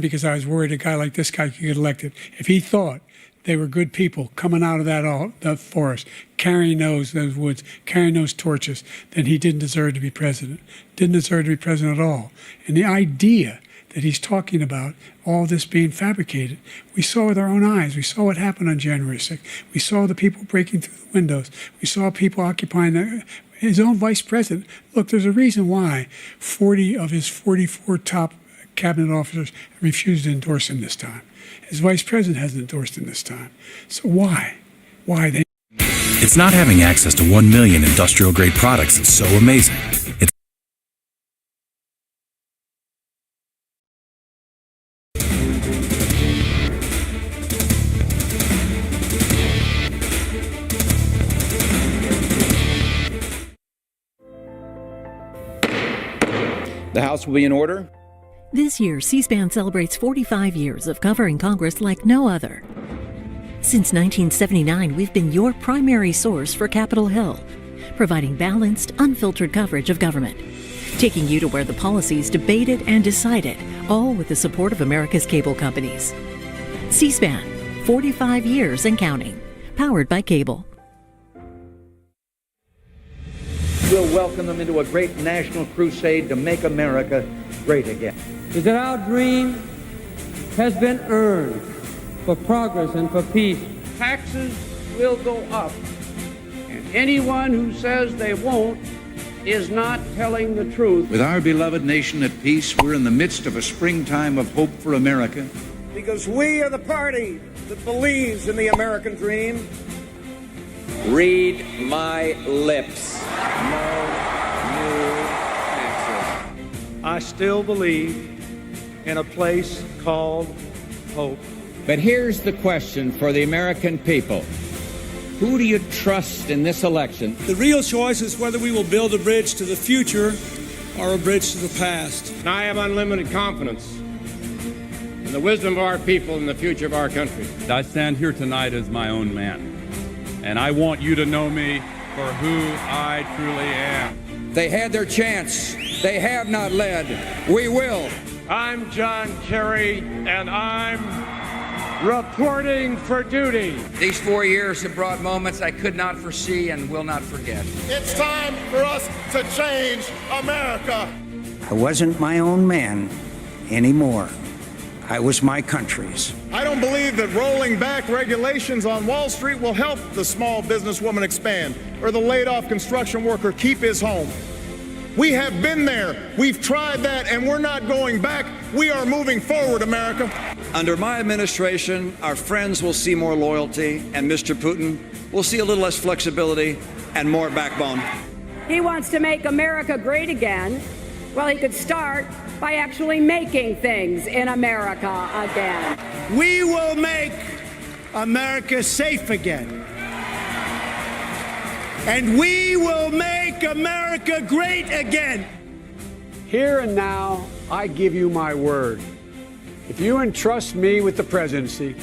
because I was worried a guy like this guy could get elected. If he thought they were good people coming out of that forest, carrying those woods, carrying those torches, then he didn't deserve to be president. Didn't deserve to be president at all. And the idea that he's talking about all this being fabricated, we saw with our own eyes. We saw what happened on January 6th. We saw the people breaking through the windows. We saw people occupying his own vice president. Look, there's a reason why 40 of his 44 top cabinet officers refused to endorse him this time. His vice president hasn't endorsed him this time. So why? Why? It's not having access to 1 million industrial-grade products that's so amazing. It's The House will be in order. This year, C-SPAN celebrates 45 years of covering Congress like no other. Since 1979, we've been your primary source for Capitol Hill, providing balanced, unfiltered coverage of government, taking you to where the policy's debated and decided, all with the support of America's cable companies. C-SPAN, 45 years and counting, powered by cable. We'll welcome them into a great national crusade to make America great again. Is that our dream has been earned for progress and for peace. Taxes will go up, and anyone who says they won't is not telling the truth. With our beloved nation at peace, we're in the midst of a springtime of hope for America. Because we are the party that believes in the American dream. Read my lips. No new taxes. On I still believe in a place called hope. But here's the question for the American people. Who do you trust in this election? The real choice is whether we will build a bridge to the future or a bridge to the past. And I have unlimited confidence in the wisdom of our people and the future of our country. I stand here tonight as my own man, and I want you to know me for who I truly am. They had their chance. They have not led. We will. I'm John Kerry, and I'm reporting for duty. These 4 years have brought moments I could not foresee and will not forget. It's time for us to change America. I wasn't my own man anymore. I was my country's. I don't believe that rolling back regulations on Wall Street will help the small businesswoman expand or the laid-off construction worker keep his home. We have been there. We've tried that, and we're not going back. We are moving forward, America. Under my administration, our friends will see more loyalty, and Mr. Putin will see a little less flexibility and more backbone. He wants to make America great again. Well, he could start by actually making things in America again. We will make America safe again. And we will make America great again. Here and now, I give you my word. If you entrust me with the presidency,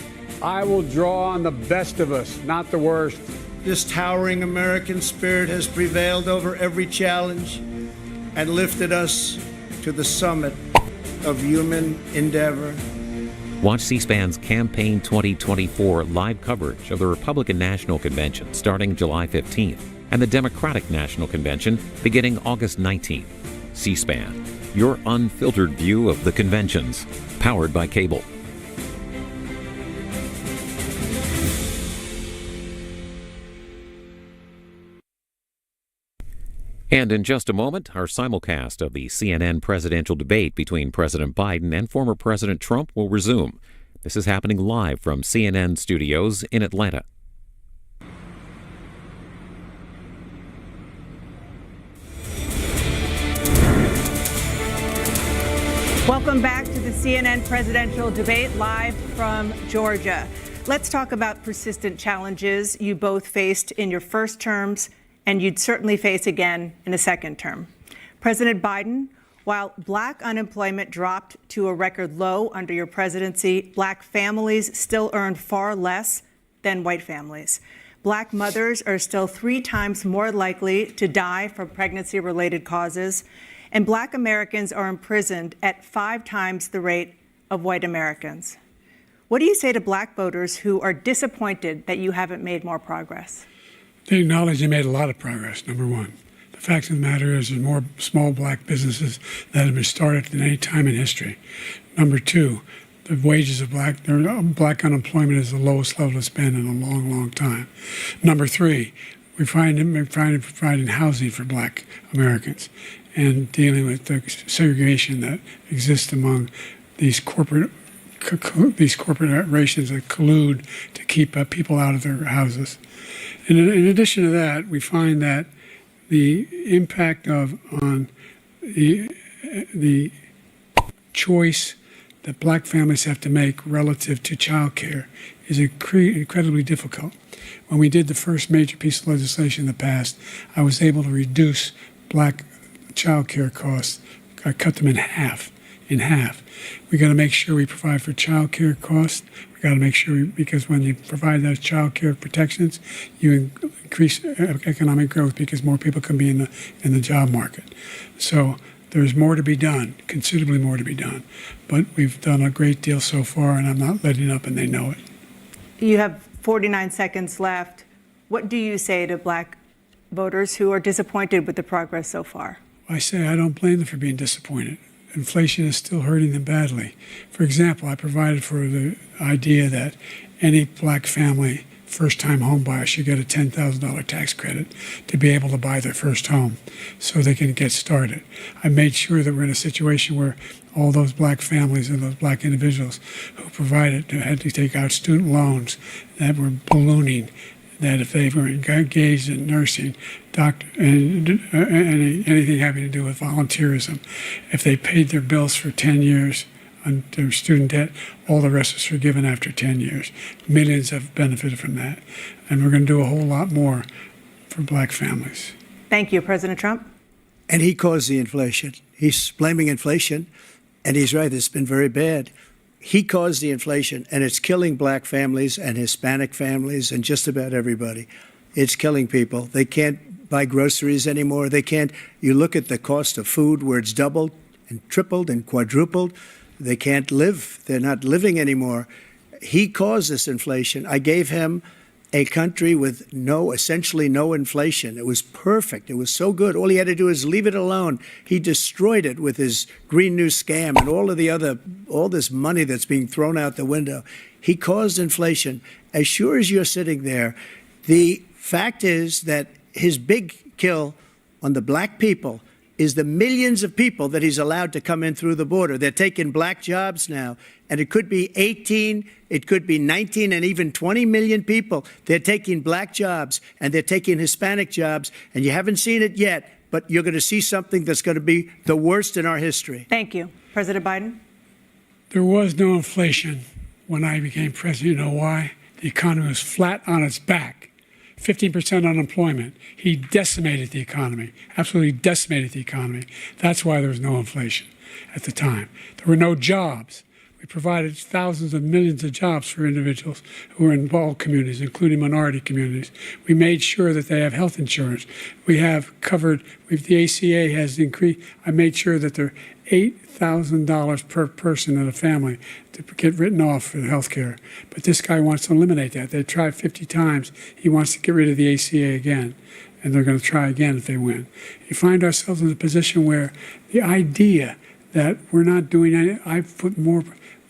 I will draw on the best of us, not the worst. This towering American spirit has prevailed over every challenge and lifted us to the summit of human endeavor. Watch C-SPAN's Campaign 2024 live coverage of the Republican National Convention starting July 15th and the Democratic National Convention beginning August 19th. C-SPAN, your unfiltered view of the conventions, powered by cable. And in just a moment, our simulcast of the CNN presidential debate between President Biden and former President Trump will resume. This is happening live from CNN studios in Atlanta. Welcome back to the CNN presidential debate live from Georgia. Let's talk about persistent challenges you both faced in your first terms and you'd certainly face again in a second term. President Biden, while black unemployment dropped to a record low under your presidency, black families still earn far less than white families. Black mothers are still 3 times more likely to die from pregnancy-related causes, and black Americans are imprisoned at 5 times the rate of white Americans. What do you say to black voters who are disappointed that you haven't made more progress? They acknowledge they made a lot of progress, number one. The fact of the matter is there's more small black businesses that have been started than any time in history. Number two, the wages of black unemployment is the lowest level it's been in a long, long time. Number three, we're trying to provide housing for black Americans and dealing with the segregation that exists among these corporations that collude to keep people out of their houses. And in addition to that, we find that the impact on the choice that black families have to make relative to child care is incredibly difficult. When we did the first major piece of legislation in the past, I was able to reduce black child care costs. I cut them in half. We got to make sure we provide for child care costs. We got to make sure, because when you provide those child care protections, you increase economic growth because more people can be in the job market. So there's more to be done, considerably more to be done. But we've done a great deal so far, and I'm not letting up, and they know it. You have 49 seconds left. What do you say to black voters who are disappointed with the progress so far? I say I don't blame them for being disappointed. Inflation is still hurting them badly. For example, I provided for the idea that any black family, first-time home buyer, should get a $10,000 tax credit to be able to buy their first home so they can get started. I made sure that we're in a situation where all those black families and those black individuals who had to take out student loans that were ballooning that if they were engaged in nursing, doctor, and anything having to do with volunteerism, if they paid their bills for 10 years on their student debt, all the rest was forgiven after 10 years. Millions have benefited from that. And we're going to do a whole lot more for black families. Thank you, President Trump. And he caused the inflation. He's blaming inflation, and he's right, it's been very bad. He caused the inflation, and it's killing black families and Hispanic families and just about everybody. It's killing people. They can't buy groceries anymore. They can't. You look at the cost of food where it's doubled and tripled and quadrupled. They can't live. They're not living anymore. He caused this inflation. I gave him a country with essentially no inflation. It was perfect. It was so good. All he had to do is leave it alone. He destroyed it with his Green New scam and all this money that's being thrown out the window. He caused inflation. As sure as you're sitting there, the fact is that his big kill on the black people is the millions of people that he's allowed to come in through the border. They're taking black jobs now, and it could be 18, it could be 19, and even 20 million people. They're taking black jobs, and they're taking Hispanic jobs, and you haven't seen it yet, but you're going to see something that's going to be the worst in our history. Thank you. President Biden? There was no inflation when I became president. You know why? The economy was flat on its back. 15% unemployment. He decimated the economy, absolutely decimated the economy. That's why there was no inflation at the time. There were no jobs. We provided thousands of millions of jobs for individuals who are in all communities, including minority communities. We made sure that they have health insurance. We have covered, the ACA has increased. I made sure that they're $8,000 per person in a family to get written off for health care. But this guy wants to eliminate that. They tried 50 times. He wants to get rid of the ACA again, and they're going to try again if they win. You find ourselves in a position where the idea that we're not doing anything,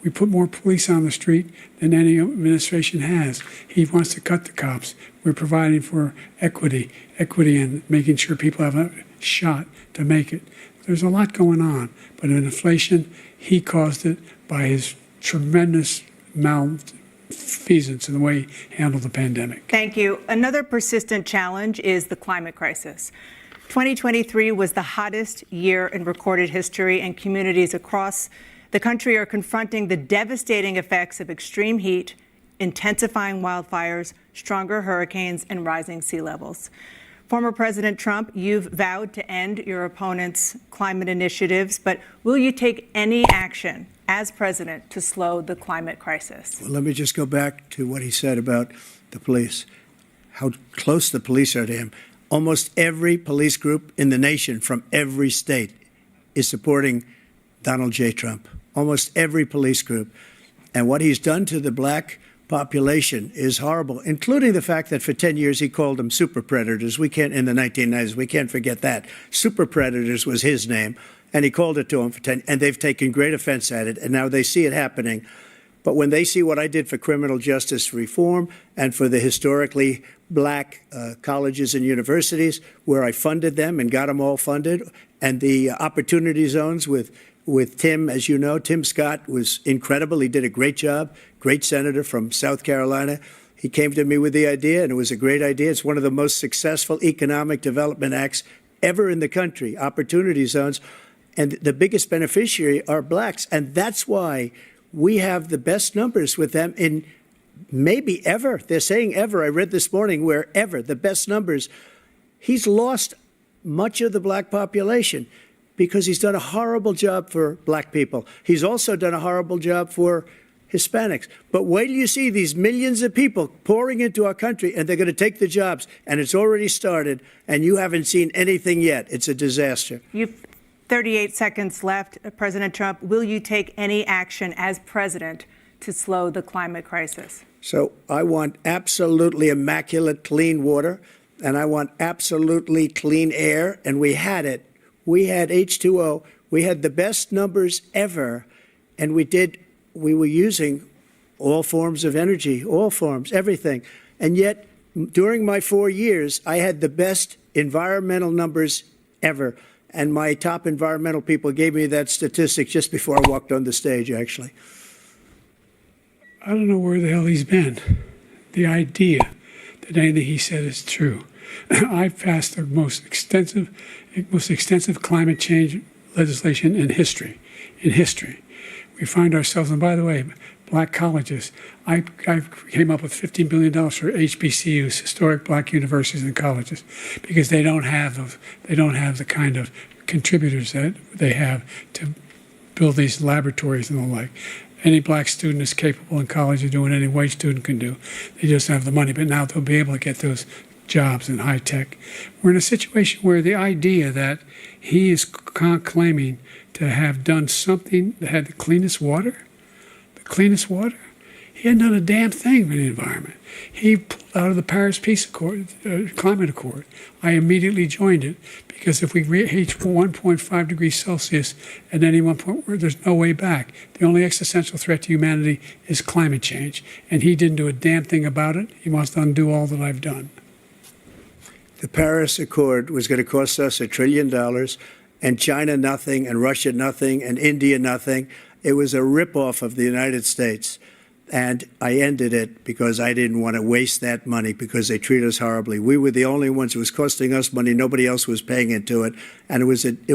we put more police on the street than any administration has. He wants to cut the cops. We're providing for equity and making sure people have a shot to make it. There's a lot going on, but in inflation, he caused it by his tremendous malfeasance in the way he handled the pandemic. Thank you. Another persistent challenge is the climate crisis. 2023 was the hottest year in recorded history, and communities across the country are confronting the devastating effects of extreme heat, intensifying wildfires, stronger hurricanes, and rising sea levels. Former President Trump, you've vowed to end your opponent's climate initiatives, but will you take any action as president to slow the climate crisis? Well, let me just go back to what he said about the police, how close the police are to him. Almost every police group in the nation from every state is supporting Donald J. Trump. Almost every police group. And what he's done to the black population is horrible, including the fact that for 10 years he called them super predators. We can't, in the 1990s, we can't forget that. Super predators was his name, and he called it to them for 10, and they've taken great offense at it, and now they see it happening. But when they see what I did for criminal justice reform and for the historically black colleges and universities, where I funded them and got them all funded, and the opportunity zones with Tim, as you know, Tim Scott was incredible. He did a great job, great senator from South Carolina. He came to me with the idea, and it was a great idea. It's one of the most successful economic development acts ever in the country, opportunity zones. And the biggest beneficiary are blacks. And that's why we have the best numbers with them in maybe ever. They're saying ever. I read this morning where ever, the best numbers. He's lost much of the black population because he's done a horrible job for black people. He's also done a horrible job for Hispanics. But wait till you see these millions of people pouring into our country, and they're going to take the jobs, and it's already started, and you haven't seen anything yet. It's a disaster. You've 38 seconds left. President Trump, will you take any action as president to slow the climate crisis? So I want absolutely immaculate clean water, and I want absolutely clean air, and we had it. We had H2O. We had the best numbers ever, and we were using all forms of energy, all forms, everything. And yet, during my 4 years, I had the best environmental numbers ever. And my top environmental people gave me that statistic just before I walked on the stage, actually. I don't know where the hell he's been. The idea that anything he said is true. I've passed the most extensive climate change legislation in history. We find ourselves, and by the way, black colleges. I came up with $15 billion for HBCUs, historic black universities and colleges, because they don't have the kind of contributors that they have to build these laboratories and the like. Any black student is capable in college of doing what any white student can do. They just don't have the money, but now they'll be able to get those jobs in high tech. We're in a situation where the idea that he is claiming to have done something that had the cleanest water, he hadn't done a damn thing for the environment. He pulled out of the Paris Peace Accord, Climate Accord. I immediately joined it because if we reach 1.5 degrees Celsius at any one point, there's no way back. The only existential threat to humanity is climate change, and he didn't do a damn thing about it. He wants to undo all that I've done. The Paris Accord was going to cost us $1 trillion, and China nothing, and Russia nothing, and India nothing. It was a ripoff of the United States. And I ended it because I didn't want to waste that money because they treat us horribly. We were the only ones. It was costing us money. Nobody else was paying into it. And it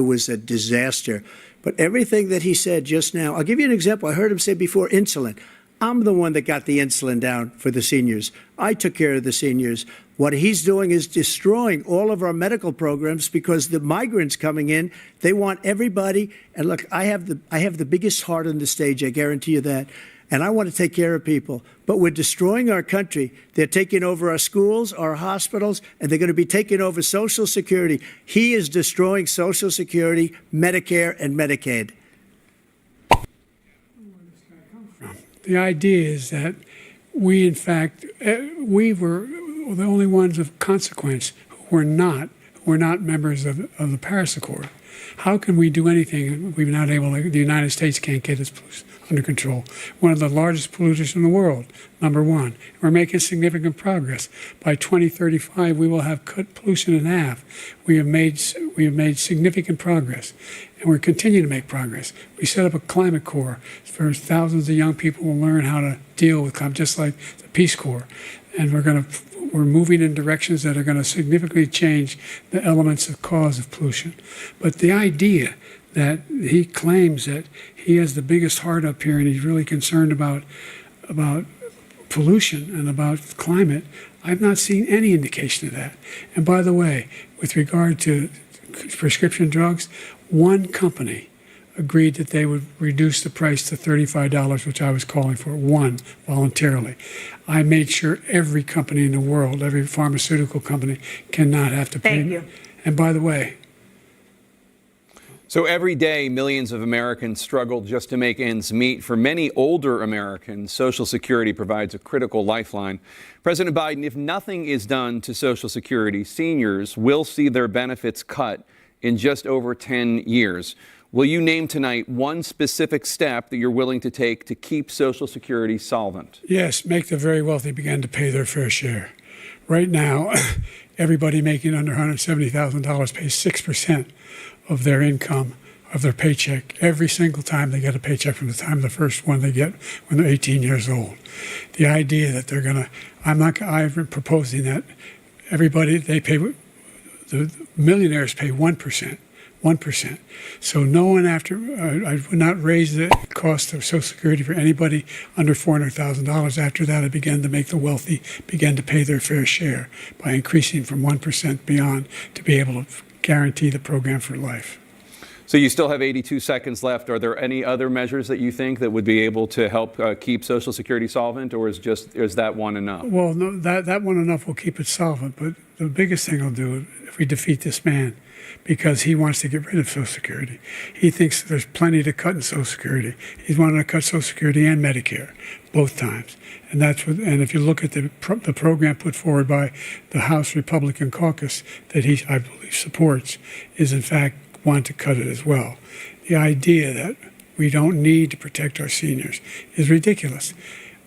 was a disaster. But everything that he said just now, I'll give you an example. I heard him say before insulin. I'm the one that got the insulin down for the seniors. I took care of the seniors. What he's doing is destroying all of our medical programs because the migrants coming in, they want everybody. And look, I have the biggest heart on the stage. I guarantee you that. And I want to take care of people. But we're destroying our country. They're taking over our schools, our hospitals, and they're going to be taking over Social Security. He is destroying Social Security, Medicare, and Medicaid. The idea is that we, in fact, we were the only ones of consequence who were not members of the Paris Accord. How can we do anything if we're not able to, the United States can't get its pollution under control? One of the largest polluters in the world, number one. We're making significant progress. By 2035, we will have cut pollution in half. We have made significant progress, and we're continuing to make progress. We set up a climate corps for thousands of young people who will learn how to deal with climate, just like the Peace Corps. And we're moving in directions that are going to significantly change the elements of cause of pollution. But the idea that he claims that he has the biggest heart up here and he's really concerned about pollution and about climate, I've not seen any indication of that. And by the way, with regard to prescription drugs, one company agreed that they would reduce the price to $35, which I was calling for, one, voluntarily. I made sure every company in the world, every pharmaceutical company, cannot have to pay. Thank you. And by the way, so every day, millions of Americans struggle just to make ends meet. For many older Americans, Social Security provides a critical lifeline. President Biden, if nothing is done to Social Security, seniors will see their benefits cut in just over 10 years. Will you name tonight one specific step that you're willing to take to keep Social Security solvent? Yes, make the very wealthy begin to pay their fair share. Right now, everybody making under $170,000 pays 6% of their income, of their paycheck, every single time they get a paycheck from the time of the first one they get when they're 18 years old. The idea that they're going to, I've been proposing that everybody, the millionaires pay 1%. 1%. So no one I would not raise the cost of Social Security for anybody under $400,000. After that, I began to make the wealthy begin to pay their fair share by increasing from 1% beyond to be able to guarantee the program for life. So you still have 82 seconds left. Are there any other measures that you think that would be able to help keep Social Security solvent, or is that one enough? Well, no, that one enough will keep it solvent. But the biggest thing will do if we defeat this man, because he wants to get rid of Social Security. He thinks there's plenty to cut in Social Security. He's wanted to cut Social Security and Medicare both times. And and if you look at the program put forward by the House Republican caucus that he, I believe, supports, is in fact want to cut it as well. The idea that we don't need to protect our seniors is ridiculous.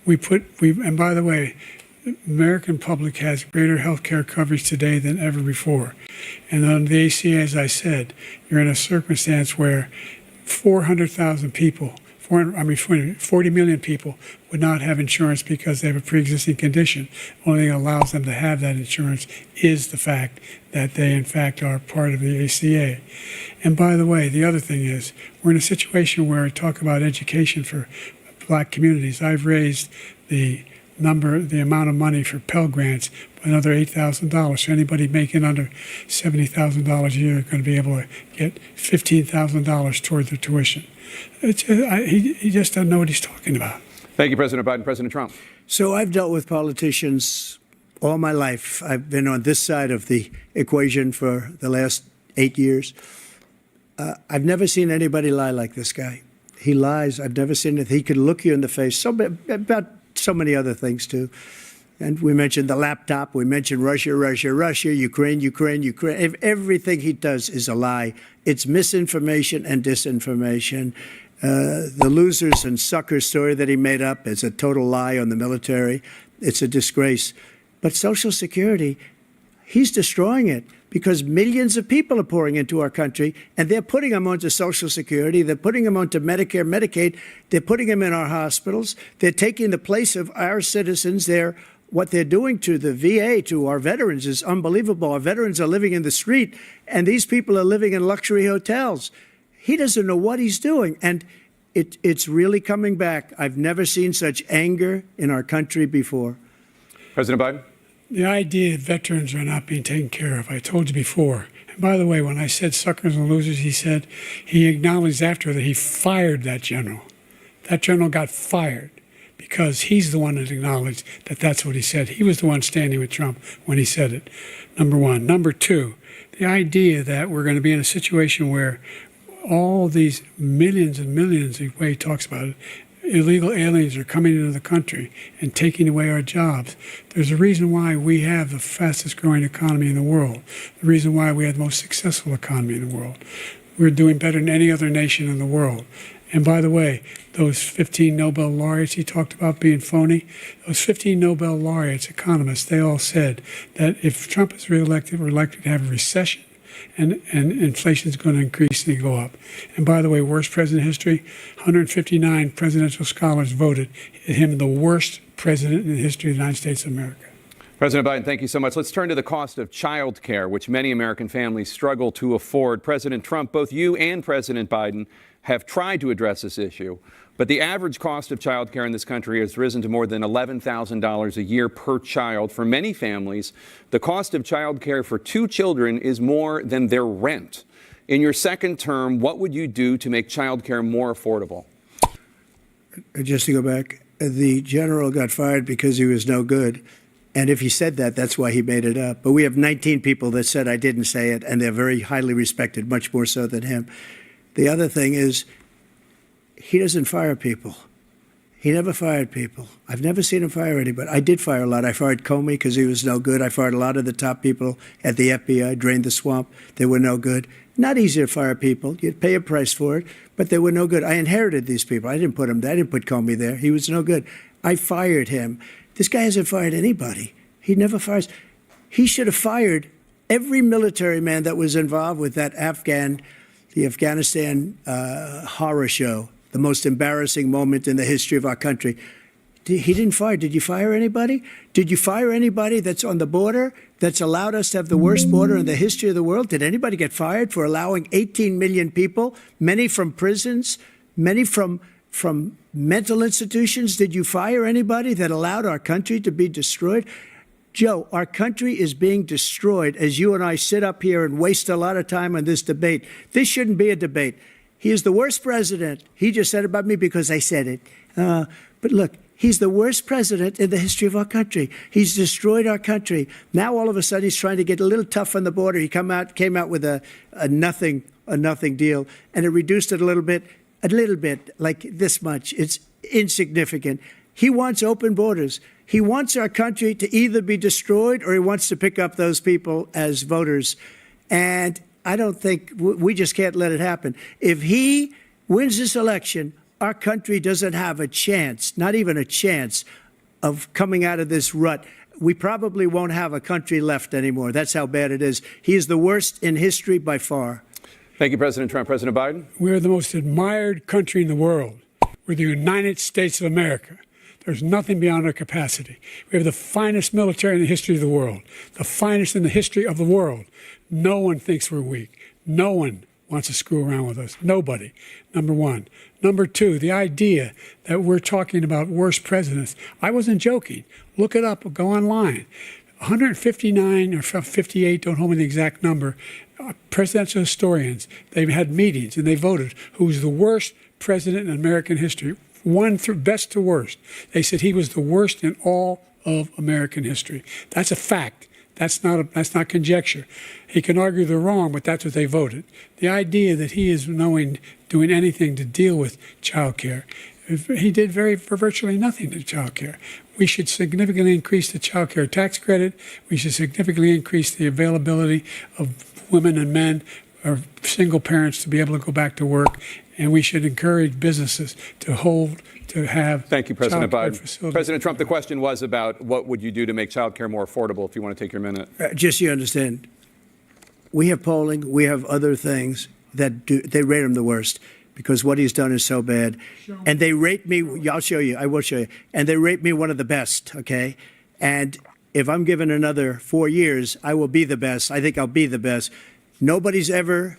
And by the way, the American public has greater health care coverage today than ever before. And on the ACA, as I said, you're in a circumstance where 400,000 people 40 million people would not have insurance because they have a pre-existing condition. Only thing that allows them to have that insurance is the fact that they, in fact, are part of the ACA. And by the way, the other thing is, we're in a situation where I talk about education for black communities. I've raised the amount of money for Pell Grants by another $8,000. So anybody making under $70,000 a year is going to be able to get $15,000 toward their tuition. He just doesn't know what he's talking about. Thank you, President Biden. President Trump. So I've dealt with politicians all my life. I've been on this side of the equation for the last 8 years. I've never seen anybody lie like this guy. He lies. I've never seen it. He could look you in the face about so many other things, too. And we mentioned the laptop. We mentioned Russia, Ukraine. Everything he does is a lie. It's misinformation and disinformation. The losers and suckers story that he made up is a total lie on the military. It's a disgrace. But Social Security, he's destroying it because millions of people are pouring into our country, and they're putting them onto Social Security. They're putting them onto Medicare, Medicaid. They're putting them in our hospitals. They're taking the place of our citizens. What they're doing to the VA, to our veterans, is unbelievable. Our veterans are living in the street, and these people are living in luxury hotels. He doesn't know what he's doing, and it's really coming back. I've never seen such anger in our country before. President Biden? The idea that veterans are not being taken care of, I told you before. And by the way, when I said suckers and losers, he acknowledged after that he fired that general. That general got fired because he's the one that acknowledged that that's what he said. He was the one standing with Trump when he said it, number one. Number two, the idea that we're going to be in a situation where all these millions and millions, the way he talks about it, illegal aliens are coming into the country and taking away our jobs. There's a reason why we have the fastest growing economy in the world, the reason why we have the most successful economy in the world. We're doing better than any other nation in the world. And by the way, those 15 Nobel laureates he talked about being phony, those 15 Nobel laureates, economists, they all said that if Trump is reelected, we're likely to have a recession and inflation is going to increasingly go up. And by the way, worst president in history, 159 presidential scholars voted him the worst president in the history of the United States of America. President Biden, thank you so much. Let's turn to the cost of child care, which many American families struggle to afford. President Trump, both you and President Biden have tried to address this issue, but the average cost of child care in this country has risen to more than $11,000 a year per child. For many families, the cost of child care for 2 children is more than their rent. In your second term, what would you do to make child care more affordable? Just to go back, the general got fired because he was no good. And if he said that, that's why he made it up. But we have 19 people that said I didn't say it, and they're very highly respected, much more so than him. The other thing is, he doesn't fire people. He never fired people. I've never seen him fire anybody. I did fire a lot. I fired Comey because he was no good. I fired a lot of the top people at the FBI, drained the swamp. They were no good. Not easy to fire people. You'd pay a price for it, but they were no good. I inherited these people. I didn't put them there. I didn't put Comey there. He was no good. I fired him. This guy hasn't fired anybody. He never fires. He should have fired every military man that was involved with the Afghanistan horror show, the most embarrassing moment in the history of our country. He didn't fire. Did you fire anybody? Did you fire anybody that's on the border that's allowed us to have the worst border in the history of the world? Did anybody get fired for allowing 18 million people, many from prisons, many from mental institutions? Did you fire anybody that allowed our country to be destroyed? Joe, our country is being destroyed as you and I sit up here and waste a lot of time on this debate. This shouldn't be a debate. He is the worst president. He just said about me because I said it. But look, he's the worst president in the history of our country. He's destroyed our country. Now all of a sudden he's trying to get a little tough on the border. He came out with a nothing deal, and it reduced it a little bit, like this much. It's insignificant. He wants open borders. He wants our country to either be destroyed or he wants to pick up those people as voters. And I don't think we just can't let it happen. If he wins this election, our country doesn't have a chance, not even a chance, of coming out of this rut. We probably won't have a country left anymore. That's how bad it is. He is the worst in history by far. Thank you, President Trump. President Biden? We're the most admired country in the world. We're the United States of America. There's nothing beyond our capacity. We have the finest military in the history of the world, the finest in the history of the world. No one thinks we're weak. No one wants to screw around with us. Nobody, number one. Number two, the idea that we're talking about worst presidents. I wasn't joking. Look it up or go online. 159 or 58, don't hold me the exact number, presidential historians, they've had meetings and they voted who's the worst president in American history. One through best to worst. They said he was the worst in all of American history. That's a fact. That's not conjecture. He can argue they're wrong, but that's what they voted. The idea that he is doing anything to deal with child care, he did virtually nothing to child care. We should significantly increase the child care tax credit. We should significantly increase the availability of women and men or single parents to be able to go back to work. And we should encourage businesses to have. Thank you, President Biden. Facilities. President Trump, the question was about what would you do to make child care more affordable, if you want to take your minute. Just so you understand, we have polling, we have other things that they rate him the worst because what he's done is so bad. And they rate me, I'll show you, I will show you. And they rate me one of the best, okay? And if I'm given another 4 years, I will be the best. I think I'll be the best. Nobody's ever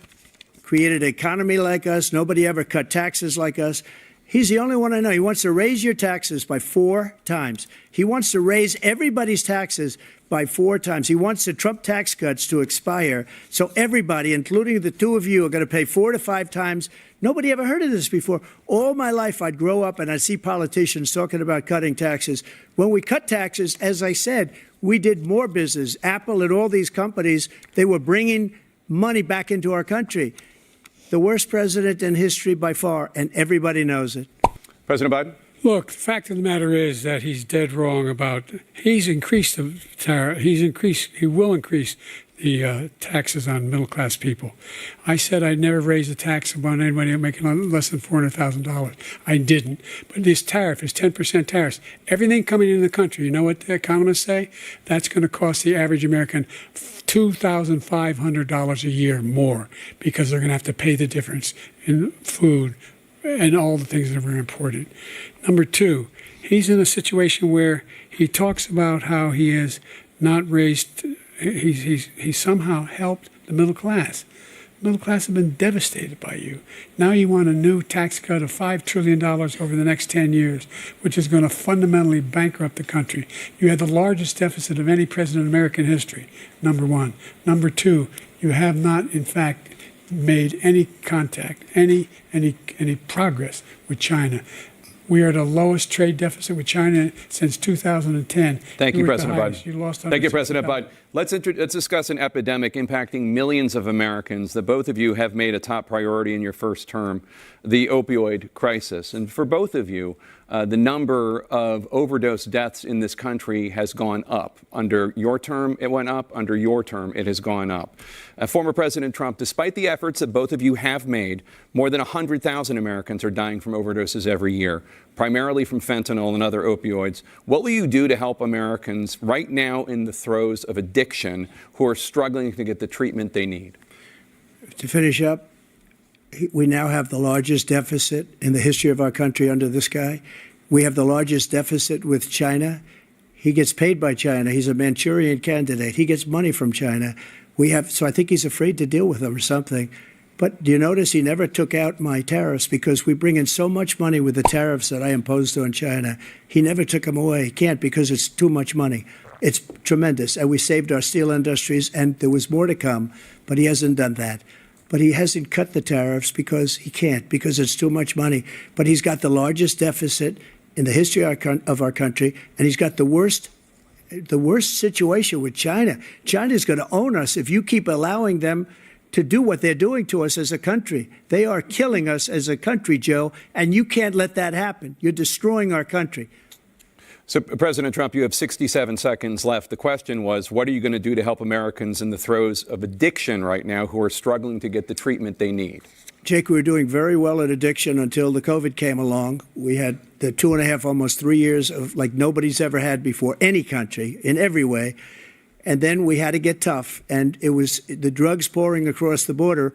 created an economy like us. Nobody ever cut taxes like us. He's the only one I know. He wants to raise your taxes by 4 times. He wants to raise everybody's taxes by 4 times. He wants the Trump tax cuts to expire. So everybody, including the two of you, are going to pay 4 to 5 times. Nobody ever heard of this before. All my life, I'd grow up and I'd see politicians talking about cutting taxes. When we cut taxes, as I said, we did more business. Apple and all these companies, they were bringing money back into our country. The worst president in history by far, and everybody knows it. President Biden? Look, the fact of the matter is that he's dead wrong about, he's increased the tariff, he will increase the taxes on middle-class people. I said I'd never raise a tax on anybody making less than $400,000. I didn't. But this tariff is 10% tariffs. Everything coming into the country, you know what the economists say? That's going to cost the average American $2,500 a year more because they're going to have to pay the difference in food and all the things that are very important. Number two, he's in a situation where he talks about how he has not raised, he's somehow helped the middle class. The middle class have been devastated by you. Now you want a new tax cut of $5 trillion over the next 10 years, which is going to fundamentally bankrupt the country. You had the largest deficit of any president in American history, number one. Number two, you have not, in fact, made any contact, any progress with China. We are at the lowest trade deficit with China since 2010. Thank you, President Biden. You lost Thank you, President Biden. Let's discuss an epidemic impacting millions of Americans that both of you have made a top priority in your first term, the opioid crisis. And for both of you, the number of overdose deaths in this country has gone up. Under your term, it went up. Under your term, it has gone up. Former President Trump, despite the efforts that both of you have made, more than 100,000 Americans are dying from overdoses every year, primarily from fentanyl and other opioids. What will you do to help Americans right now in the throes of addiction who are struggling to get the treatment they need? To finish up, we now have the largest deficit in the history of our country under this guy. We have the largest deficit with China. He gets paid by China. He's a Manchurian candidate. He gets money from China. So I think he's afraid to deal with them or something. But do you notice he never took out my tariffs because we bring in so much money with the tariffs that I imposed on China. He never took them away. He can't because it's too much money. It's tremendous. And we saved our steel industries, and there was more to come, but he hasn't done that. But he hasn't cut the tariffs because he can't, because it's too much money. But he's got the largest deficit in the history of our country, and he's got the worst situation with China. China's going to own us if you keep allowing them to do what they're doing to us as a country. They are killing us as a country, Joe, and you can't let that happen. You're destroying our country. So, President Trump, you have 67 seconds left. The question was, what are you going to do to help Americans in the throes of addiction right now who are struggling to get the treatment they need? Jake, we were doing very well at addiction until the COVID came along. We had the 2.5, almost 3 years of like nobody's ever had before, any country, in every way. And then we had to get tough. And it was the drugs pouring across the border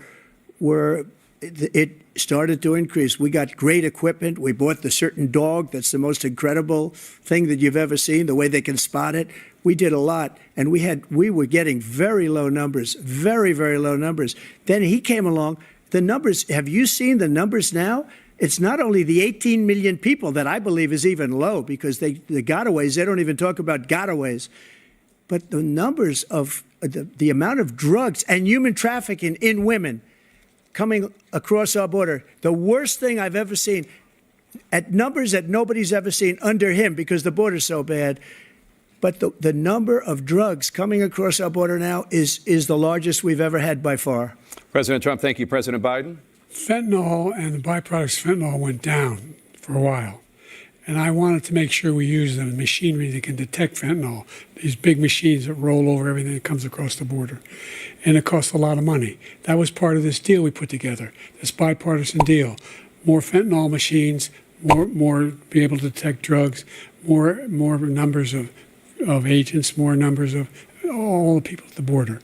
were it started to increase. We got great equipment. We bought the certain dog that's the most incredible thing that you've ever seen, the way they can spot it. We did a lot, and we were getting very low numbers, very, very low numbers. Then he came along. The numbers, have you seen the numbers now? It's not only the 18 million people that I believe is even low, because the gotaways, they don't even talk about gotaways. But the numbers of the amount of drugs and human trafficking in women coming across our border, the worst thing I've ever seen, at numbers that nobody's ever seen under him because the border's so bad. But the number of drugs coming across our border now is the largest we've ever had by far. President Trump, thank you. President Biden? Fentanyl and the byproducts of fentanyl went down for a while. And I wanted to make sure we use the machinery that can detect fentanyl, these big machines that roll over everything that comes across the border. And it costs a lot of money. That was part of this deal we put together, this bipartisan deal. More fentanyl machines, more be able to detect drugs, more numbers of agents, more numbers of all the people at the border.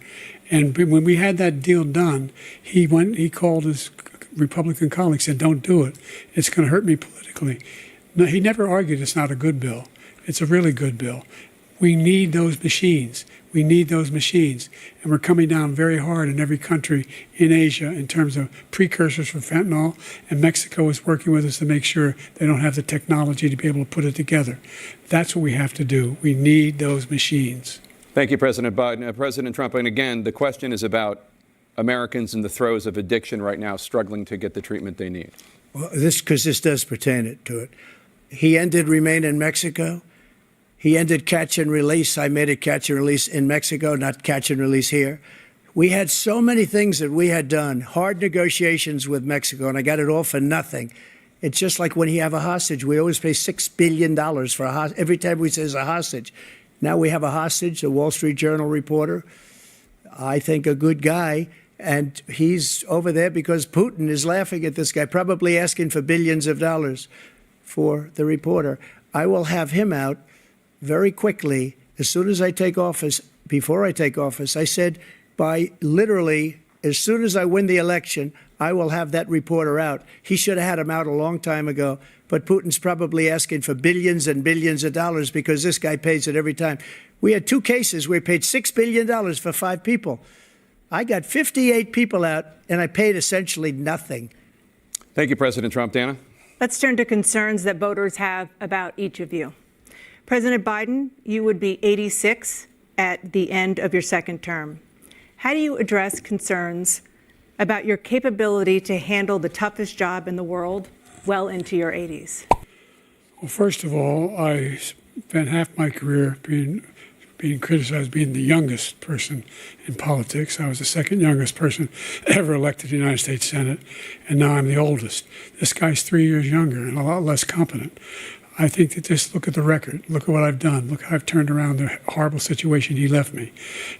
And when we had that deal done, he called his Republican colleagues, said, "Don't do it. It's going to hurt me politically." No, he never argued it's not a good bill. It's a really good bill. We need those machines. We need those machines. And we're coming down very hard in every country in Asia in terms of precursors for fentanyl. And Mexico is working with us to make sure they don't have the technology to be able to put it together. That's what we have to do. We need those machines. Thank you, President Biden. President Trump, and again, the question is about Americans in the throes of addiction right now, struggling to get the treatment they need. Well, because this does pertain to it. He ended Remain in Mexico. He ended catch and release. I made it catch and release in Mexico, not catch and release here. We had so many things that we had done, hard negotiations with Mexico, and I got it all for nothing. It's just like when you have a hostage. We always pay $6 billion for a hostage. Every time we say there's a hostage. Now we have a hostage, a Wall Street Journal reporter, I think a good guy, and he's over there because Putin is laughing at this guy, probably asking for billions of dollars for the reporter. I will have him out very quickly as soon as I take office. Before I take office, I said by literally as soon as I win the election, I will have that reporter out. He should have had him out a long time ago, but Putin's probably asking for billions and billions of dollars because this guy pays it every time. We had 2 cases where we paid $6 billion for 5 people. I got 58 people out, and I paid essentially nothing. Thank you, President Trump. Dana? Let's turn to concerns that voters have about each of you. President Biden, you would be 86 at the end of your second term. How do you address concerns about your capability to handle the toughest job in the world well into your 80s? Well, first of all, I spent half my career being criticized being the youngest person in politics. I was the second youngest person ever elected to the United States Senate, and now I'm the oldest. This guy's 3 years younger and a lot less competent. I think that just look at the record. Look at what I've done. Look how I've turned around the horrible situation he left me.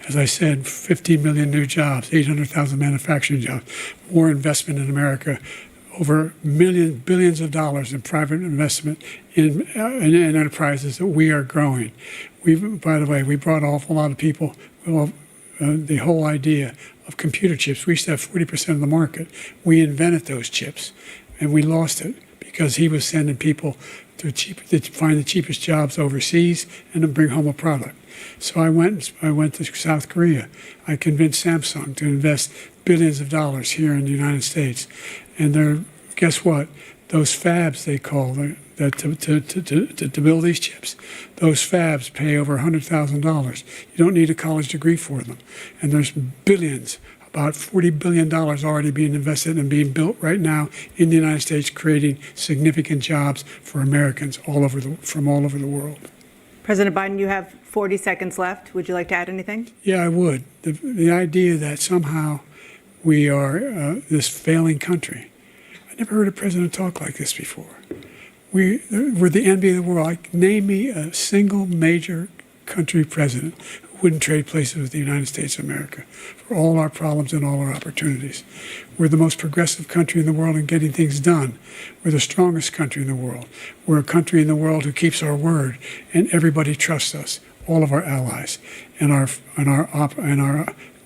As I said, 15 million new jobs, 800,000 manufacturing jobs, more investment in America, over billions of dollars in private investment in enterprises that we are growing. By the way, we brought an awful lot of people. Well, the whole idea of computer chips, we used to have 40% of the market. We invented those chips, and we lost it because he was sending people to find the cheapest jobs overseas and to bring home a product. So I went to South Korea. I convinced Samsung to invest billions of dollars here in the United States. And guess what? Those fabs, they call to build these chips, those fabs pay over $100,000. You don't need a college degree for them. And there's billions, about $40 billion already being invested and being built right now in the United States, creating significant jobs for Americans from all over the world. President Biden, you have 40 seconds left. Would you like to add anything? Yeah, I would. The idea that somehow we are this failing country. I never heard a president talk like this before. We're the envy of the world. Name me a single major country president who wouldn't trade places with the United States of America for all our problems and all our opportunities. We're the most progressive country in the world in getting things done. We're the strongest country in the world. We're a country in the world who keeps our word, and everybody trusts us, all of our allies, and our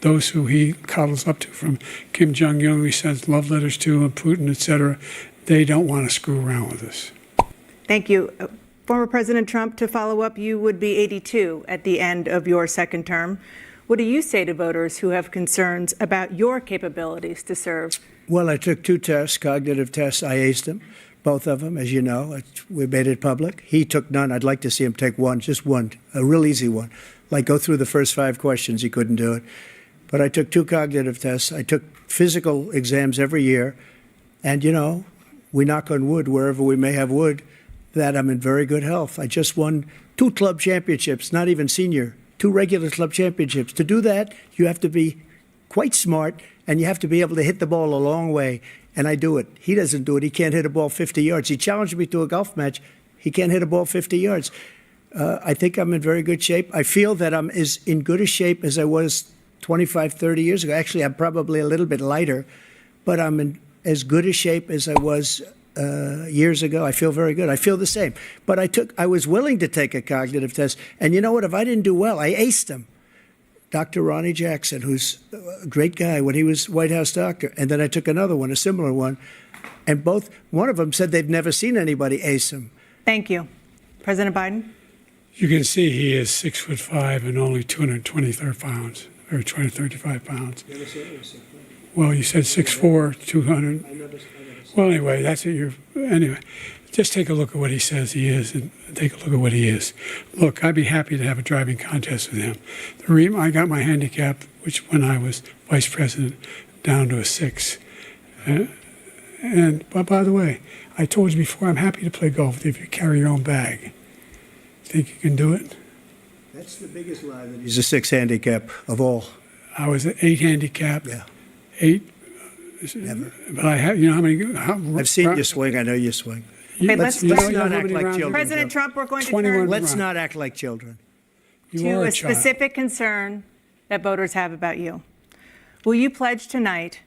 those who he coddles up to, from Kim Jong-un, who he sends love letters to, and Putin, etc., they don't want to screw around with us. Thank you. Former President Trump, to follow up, you would be 82 at the end of your second term. What do you say to voters who have concerns about your capabilities to serve? Well, I took 2 tests, cognitive tests. I aced them, both of them, as you know. We made it public. He took none. I'd like to see him take one, just one, a real easy one. Like go through the first 5 questions. He couldn't do it. But I took 2 cognitive tests. I took physical exams every year. And, you know, we knock on wood wherever we may have wood, that I'm in very good health. I just won 2 club championships, not even senior, 2 regular club championships. To do that, you have to be quite smart, and you have to be able to hit the ball a long way. And I do it. He doesn't do it. He can't hit a ball 50 yards. He challenged me to a golf match. He can't hit a ball 50 yards. I think I'm in very good shape. I feel that I'm as in good a shape as I was 25, 30 years ago. Actually, I'm probably a little bit lighter, but I'm in as good a shape as I was years ago. I feel very good. I feel the same. But I was willing to take a cognitive test. And you know what? If I didn't do well, I aced them. Dr. Ronnie Jackson, who's a great guy when he was White House doctor. And then I took another one, a similar one. And one of them said they've never seen anybody ace them. Thank you. President Biden? You can see he is 6'5" and only 223 pounds, or 235 pounds. Well, you said 6'4", 200. Well, anyway, that's what anyway, just take a look at what he says he is and take a look at what he is. Look, I'd be happy to have a driving contest with him. The reason I got my handicap, which when I was vice president, down to a 6. But by the way, I told you before, I'm happy to play golf if you carry your own bag. Think you can do it? That's the biggest lie. He's a 6 handicap of all. I was an 8 handicap. Yeah. 8. Never. But I have, you know how many? I've seen you swing. I know you swing. Okay, let's let's not act like children. President Joe. Trump, we're going to turn Let's not act like children. to a specific concern that voters have about you. Will you pledge tonight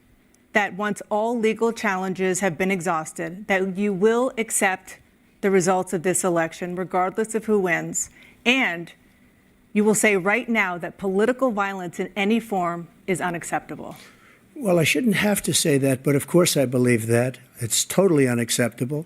that once all legal challenges have been exhausted, that you will accept the results of this election, regardless of who wins, and you will say right now that political violence in any form is unacceptable? Well, I shouldn't have to say that, but of course I believe that. It's totally unacceptable.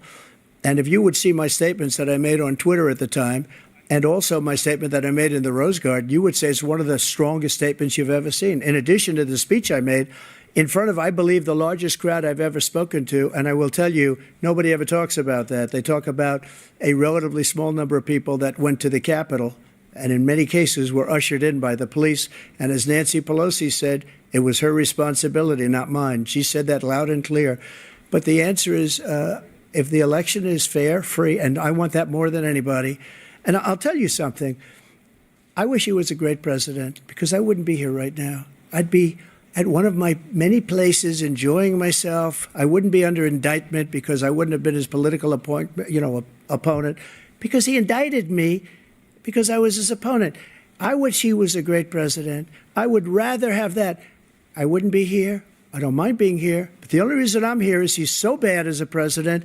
And if you would see my statements that I made on Twitter at the time, and also my statement that I made in the Rose Garden, you would say it's one of the strongest statements you've ever seen. In addition to the speech I made in front of, I believe, the largest crowd I've ever spoken to. And I will tell you, nobody ever talks about that. They talk about a relatively small number of people that went to the Capitol and in many cases were ushered in by the police. And as Nancy Pelosi said, it was her responsibility, not mine. She said that loud and clear. But the answer is, if the election is fair, free, and I want that more than anybody. And I'll tell you something. I wish he was a great president, because I wouldn't be here right now. I'd be at one of my many places enjoying myself. I wouldn't be under indictment because I wouldn't have been his political opponent, because he indicted me because I was his opponent. I wish he was a great president. I would rather have that. I wouldn't be here. I don't mind being here. But the only reason I'm here is he's so bad as a president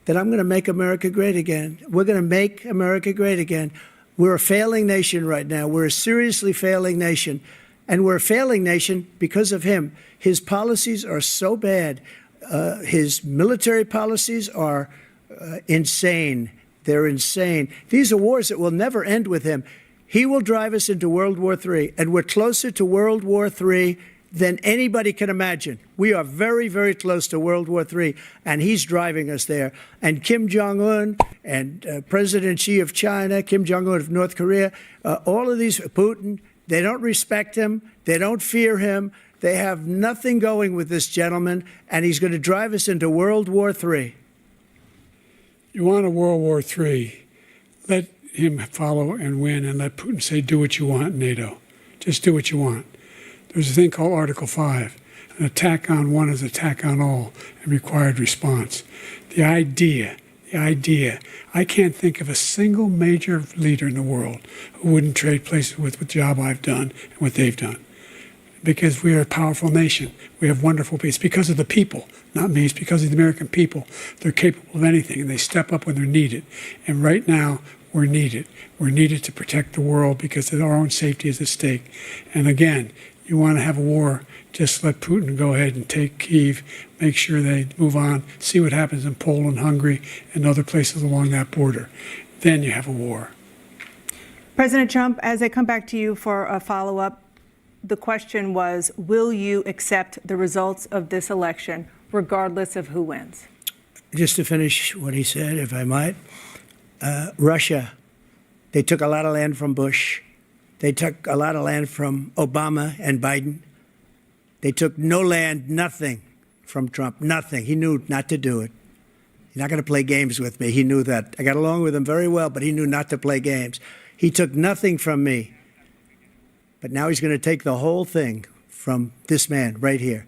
that I'm going to make America great again. We're going to make America great again. We're a failing nation right now. We're a seriously failing nation. And we're a failing nation because of him. His policies are so bad. His military policies are insane. They're insane. These are wars that will never end with him. He will drive us into World War III, and we're closer to World War III than anybody can imagine. We are very, very close to World War III, and he's driving us there. And Kim Jong-un and President Xi of China, Kim Jong-un of North Korea, all of these, Putin, they don't respect him. They don't fear him. They have nothing going with this gentleman, and he's going to drive us into World War III. You want a World War III, let him follow and win, and let Putin say, do what you want, NATO. Just do what you want. There's a thing called Article 5. An attack on one is an attack on all, and required response. The idea, I can't think of a single major leader in the world who wouldn't trade places with the job I've done and what they've done. Because we are a powerful nation. We have wonderful people. It's because of the people, not me. It's because of the American people. They're capable of anything, and they step up when they're needed. And right now, we're needed. We're needed to protect the world because our own safety is at stake. And again, You want to have a war, just let Putin go ahead and take Kyiv, make sure they move on, see what happens in Poland, Hungary, and other places along that border. Then you have a war. President Trump, as I come back to you for a follow-up, the question was, will you accept the results of this election, regardless of who wins? Just to finish what he said, if I might, Russia, they took a lot of land from Bush. They took a lot of land from Obama and Biden. They took no land, nothing from Trump, nothing. He knew not to do it. He's not going to play games with me. He knew that. I got along with him very well, but he knew not to play games. He took nothing from me. But now he's going to take the whole thing from this man right here.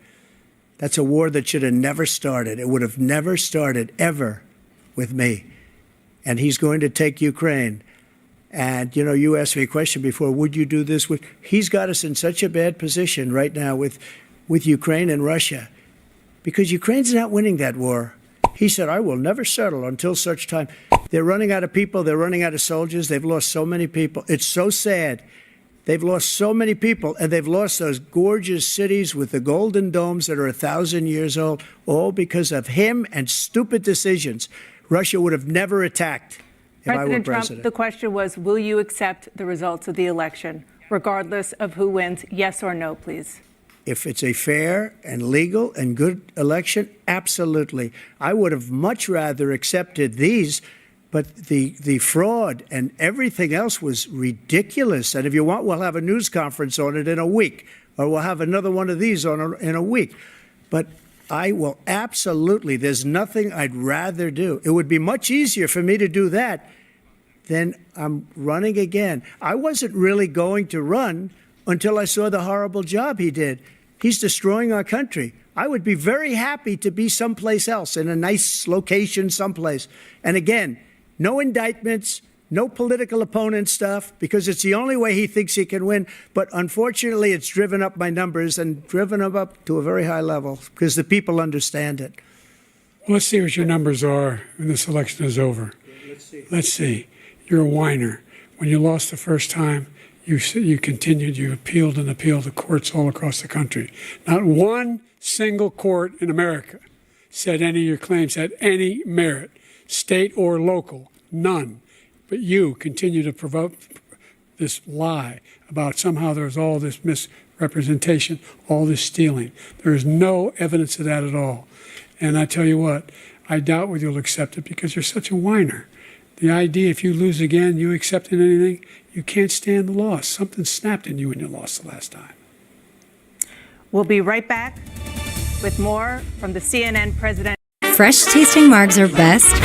That's a war that should have never started. It would have never started ever with me. And he's going to take Ukraine. And, you know, you asked me a question before, would you do this? He's got us in such a bad position right now with Ukraine and Russia, because Ukraine's not winning that war. He said, I will never settle until such time. They're running out of people. They're running out of soldiers. They've lost so many people. It's so sad. They've lost so many people, and they've lost those gorgeous cities with the golden domes that are 1,000 years old, all because of him and stupid decisions. Russia would have never attacked if I were president. President Trump, the question was, will you accept the results of the election, regardless of who wins? Yes or no, please. If it's a fair and legal and good election, absolutely. I would have much rather accepted these, but the fraud and everything else was ridiculous. And if you want, we'll have a news conference on it in a week, or we'll have another one of these in a week. But I will absolutely, there's nothing I'd rather do. It would be much easier for me to do that than I'm running again. I wasn't really going to run until I saw the horrible job he did. He's destroying our country. I would be very happy to be someplace else, in a nice location someplace. And again, no indictments, no political opponent stuff, because it's the only way he thinks he can win. But unfortunately, it's driven up my numbers and driven them up to a very high level because the people understand it. Well, let's see what your numbers are when this election is over. Let's see. You're a whiner. When you lost the first time, you continued, you appealed and appealed to courts all across the country. Not one single court in America said any of your claims had any merit, state or local, none. But you continue to provoke this lie about somehow there's all this misrepresentation, all this stealing. There is no evidence of that at all. And I tell you what, I doubt whether you'll accept it because you're such a whiner. The idea, if you lose again, you accepting anything, you can't stand the loss. Something snapped in you when you lost the last time. We'll be right back with more from the CNN president. Fresh tasting margs are best.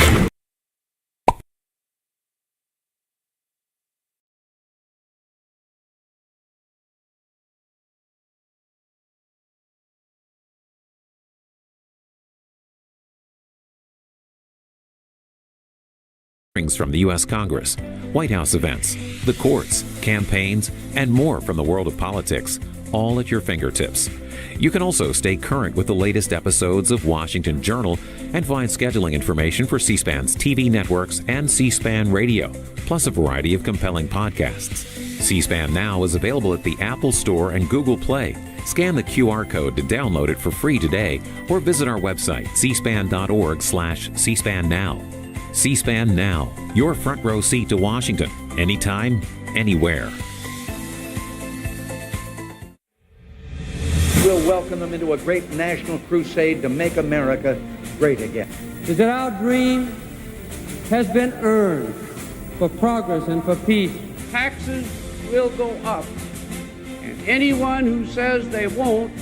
From the U.S. Congress, White House events, the courts, campaigns, and more from the world of politics, all at your fingertips. You can also stay current with the latest episodes of Washington Journal and find scheduling information for C-SPAN's TV networks and C-SPAN Radio, plus a variety of compelling podcasts. C-SPAN Now is available at the Apple Store and Google Play. Scan the QR code to download it for free today, or visit our website, cspan.org/C-SPAN Now. C-SPAN Now, your front row seat to Washington, anytime, anywhere. We'll welcome them into a great national crusade to make America great again. Is that our dream has been earned for progress and for peace. Taxes will go up, and anyone who says they won't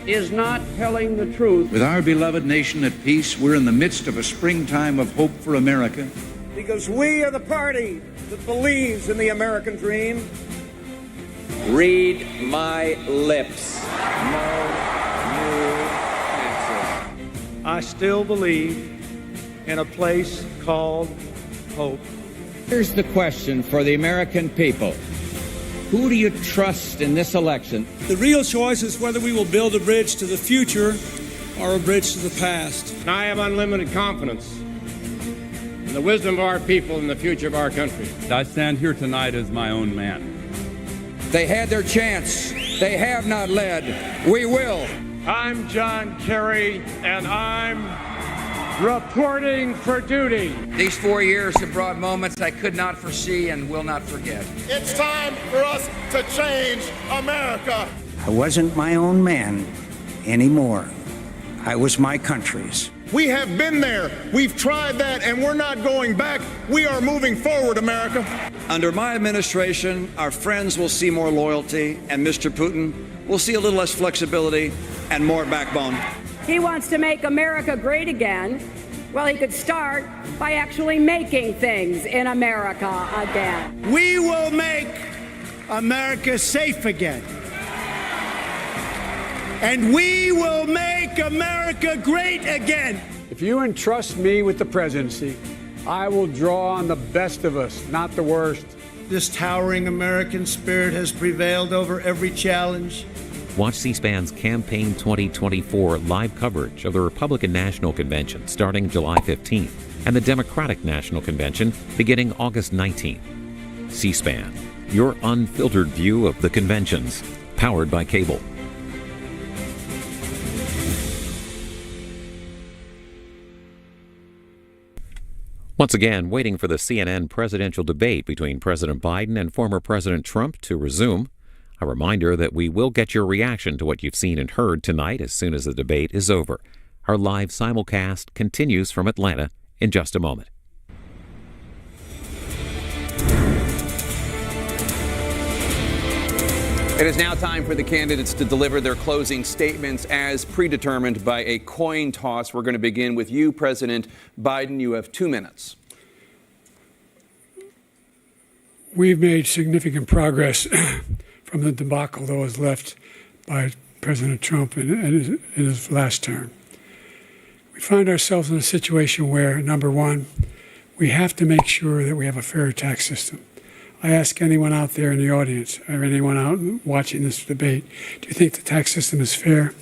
is not telling the truth. With our beloved nation at peace, we're in the midst of a springtime of hope for America. Because we are the party that believes in the American dream. Read my lips. No new taxes. I still believe in a place called hope. Here's the question for the American people. Who do you trust in this election? The real choice is whether we will build a bridge to the future or a bridge to the past. And I have unlimited confidence in the wisdom of our people and the future of our country. I stand here tonight as my own man. They had their chance. They have not led. We will. I'm John Kerry, and I'm reporting for duty. These 4 years have brought moments I could not foresee and will not forget. It's time for us to change America. I wasn't my own man anymore. I was my country's. We have been there. We've tried that, and we're not going back. We are moving forward, America. Under my administration, our friends will see more loyalty, and Mr. Putin will see a little less flexibility and more backbone. He wants to make America great again. Well, he could start by actually making things in America again. We will make America safe again. And we will make America great again. If you entrust me with the presidency, I will draw on the best of us, not the worst. This towering American spirit has prevailed over every challenge. Watch C-SPAN's Campaign 2024 live coverage of the Republican National Convention starting July 15th and the Democratic National Convention beginning August 19th. C-SPAN, your unfiltered view of the conventions, powered by cable. Once again, waiting for the CNN presidential debate between President Biden and former President Trump to resume. A reminder that we will get your reaction to what you've seen and heard tonight as soon as the debate is over. Our live simulcast continues from Atlanta in just a moment. It is now time for the candidates to deliver their closing statements as predetermined by a coin toss. We're going to begin with you, President Biden. You have 2 minutes. We've made significant progress from the debacle that was left by President Trump in his last term. We find ourselves in a situation where, number one, we have to make sure that we have a fair tax system. I ask anyone out there in the audience or anyone out watching this debate, do you think the tax system is fair?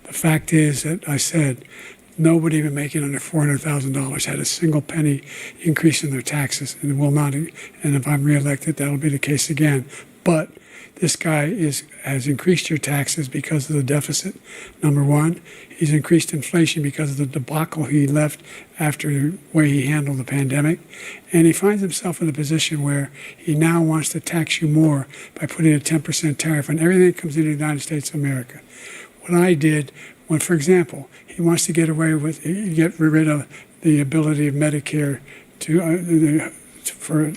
The fact is that I said nobody even making under $400,000 had a single penny increase in their taxes and will not. And if I'm reelected, that'll be the case again. But this guy has increased your taxes because of the deficit, number one. He's increased inflation because of the debacle he left after the way he handled the pandemic. And he finds himself in a position where he now wants to tax you more by putting a 10% tariff on everything that comes into the United States of America. What I did, when, for example, he wants to get rid of the ability of Medicare for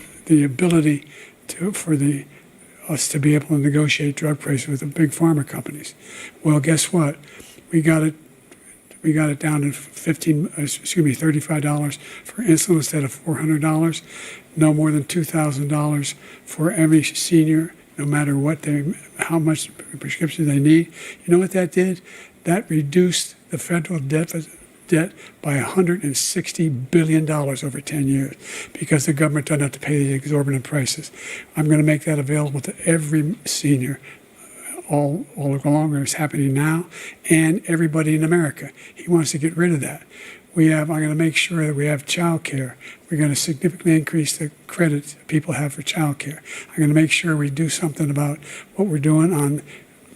us to be able to negotiate drug prices with the big pharma companies. Well, guess what? We got it down to $35 for insulin instead of $400. No more than $2,000 for every senior, no matter how much prescription they need. You know what that did? That reduced the federal debt by $160 billion over 10 years because the government doesn't have to pay the exorbitant prices. I'm going to make that available to every senior all along. It's happening now, and everybody in America. He wants to get rid of that. I'm going to make sure that we have child care. We're going to significantly increase the credit people have for child care. I'm going to make sure we do something about what we're doing on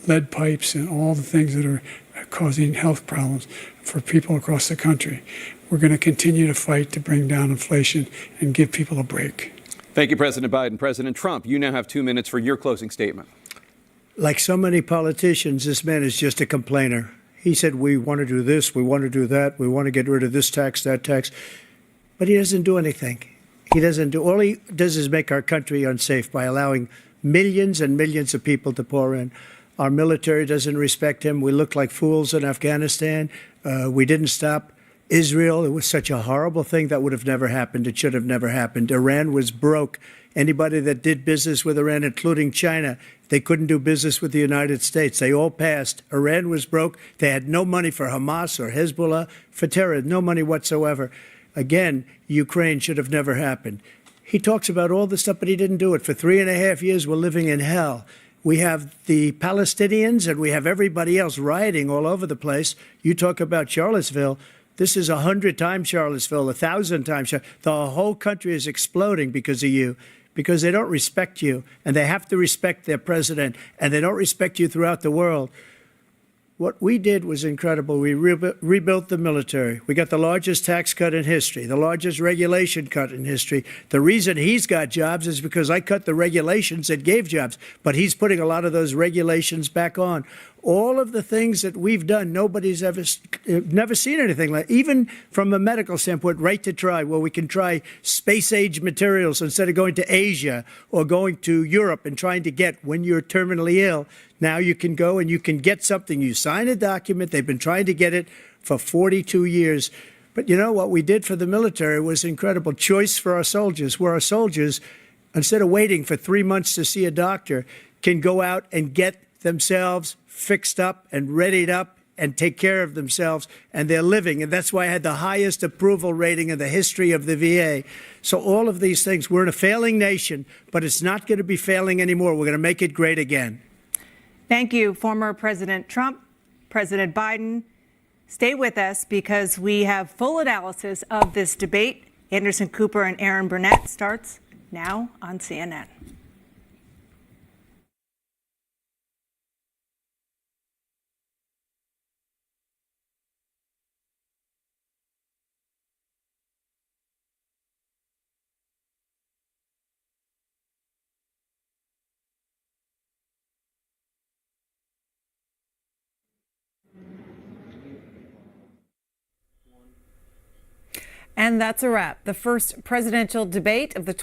lead pipes and all the things that are causing health problems for people across the country. We're going to continue to fight to bring down inflation and give people a break. Thank you, President Biden. President Trump, you now have 2 minutes for your closing statement. Like so many politicians, this man is just a complainer. He said, we want to do this, we want to do that, we want to get rid of this tax, that tax. But he doesn't do anything. All he does is make our country unsafe by allowing millions and millions of people to pour in. Our military doesn't respect him. We look like fools in Afghanistan. We didn't stop Israel. It was such a horrible thing that would have never happened. It should have never happened. Iran was broke. Anybody that did business with Iran, including China, they couldn't do business with the United States. They all passed. Iran was broke. They had no money for Hamas or Hezbollah, for terror, no money whatsoever. Again, Ukraine should have never happened. He talks about all this stuff, but he didn't do it. For 3.5 years, we're living in hell. We have the Palestinians and we have everybody else rioting all over the place. You talk about Charlottesville. This is 100 times Charlottesville, 1,000 times. The whole country is exploding because of you. because they don't respect you, and they have to respect their president, and they don't respect you throughout the world. What we did was incredible. We rebuilt the military. We got the largest tax cut in history, the largest regulation cut in history. The reason he's got jobs is because I cut the regulations that gave jobs, but he's putting a lot of those regulations back on. All of the things that we've done, nobody's never seen anything like. Even from a medical standpoint, right to try, where we can try space-age materials instead of going to Asia or going to Europe and trying to get when you're terminally ill. Now you can go and you can get something. You sign a document. They've been trying to get it for 42 years. But you know what we did for the military was incredible. Choice for our soldiers, where our soldiers, instead of waiting for 3 months to see a doctor, can go out and get themselves fixed up and readied up and take care of themselves, and they're living. And that's why I had the highest approval rating in the history of the VA. So all of these things, we're in a failing nation, but it's not going to be failing anymore. We're going to make it great again. Thank you, former President Trump, President Biden. Stay with us because we have full analysis of this debate. Anderson Cooper and Aaron Burnett starts now on CNN. And that's a wrap. The first presidential debate of the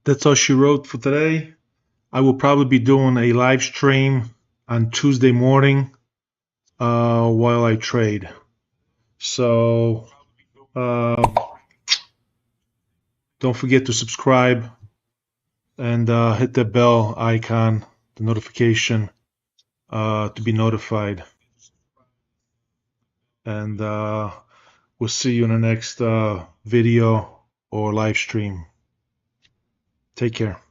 that's all she wrote for today. I will probably be doing a live stream on Tuesday morning while I trade. So don't forget to subscribe and hit the bell icon, the notification, to be notified. And we'll see you in the next video or live stream. Take care.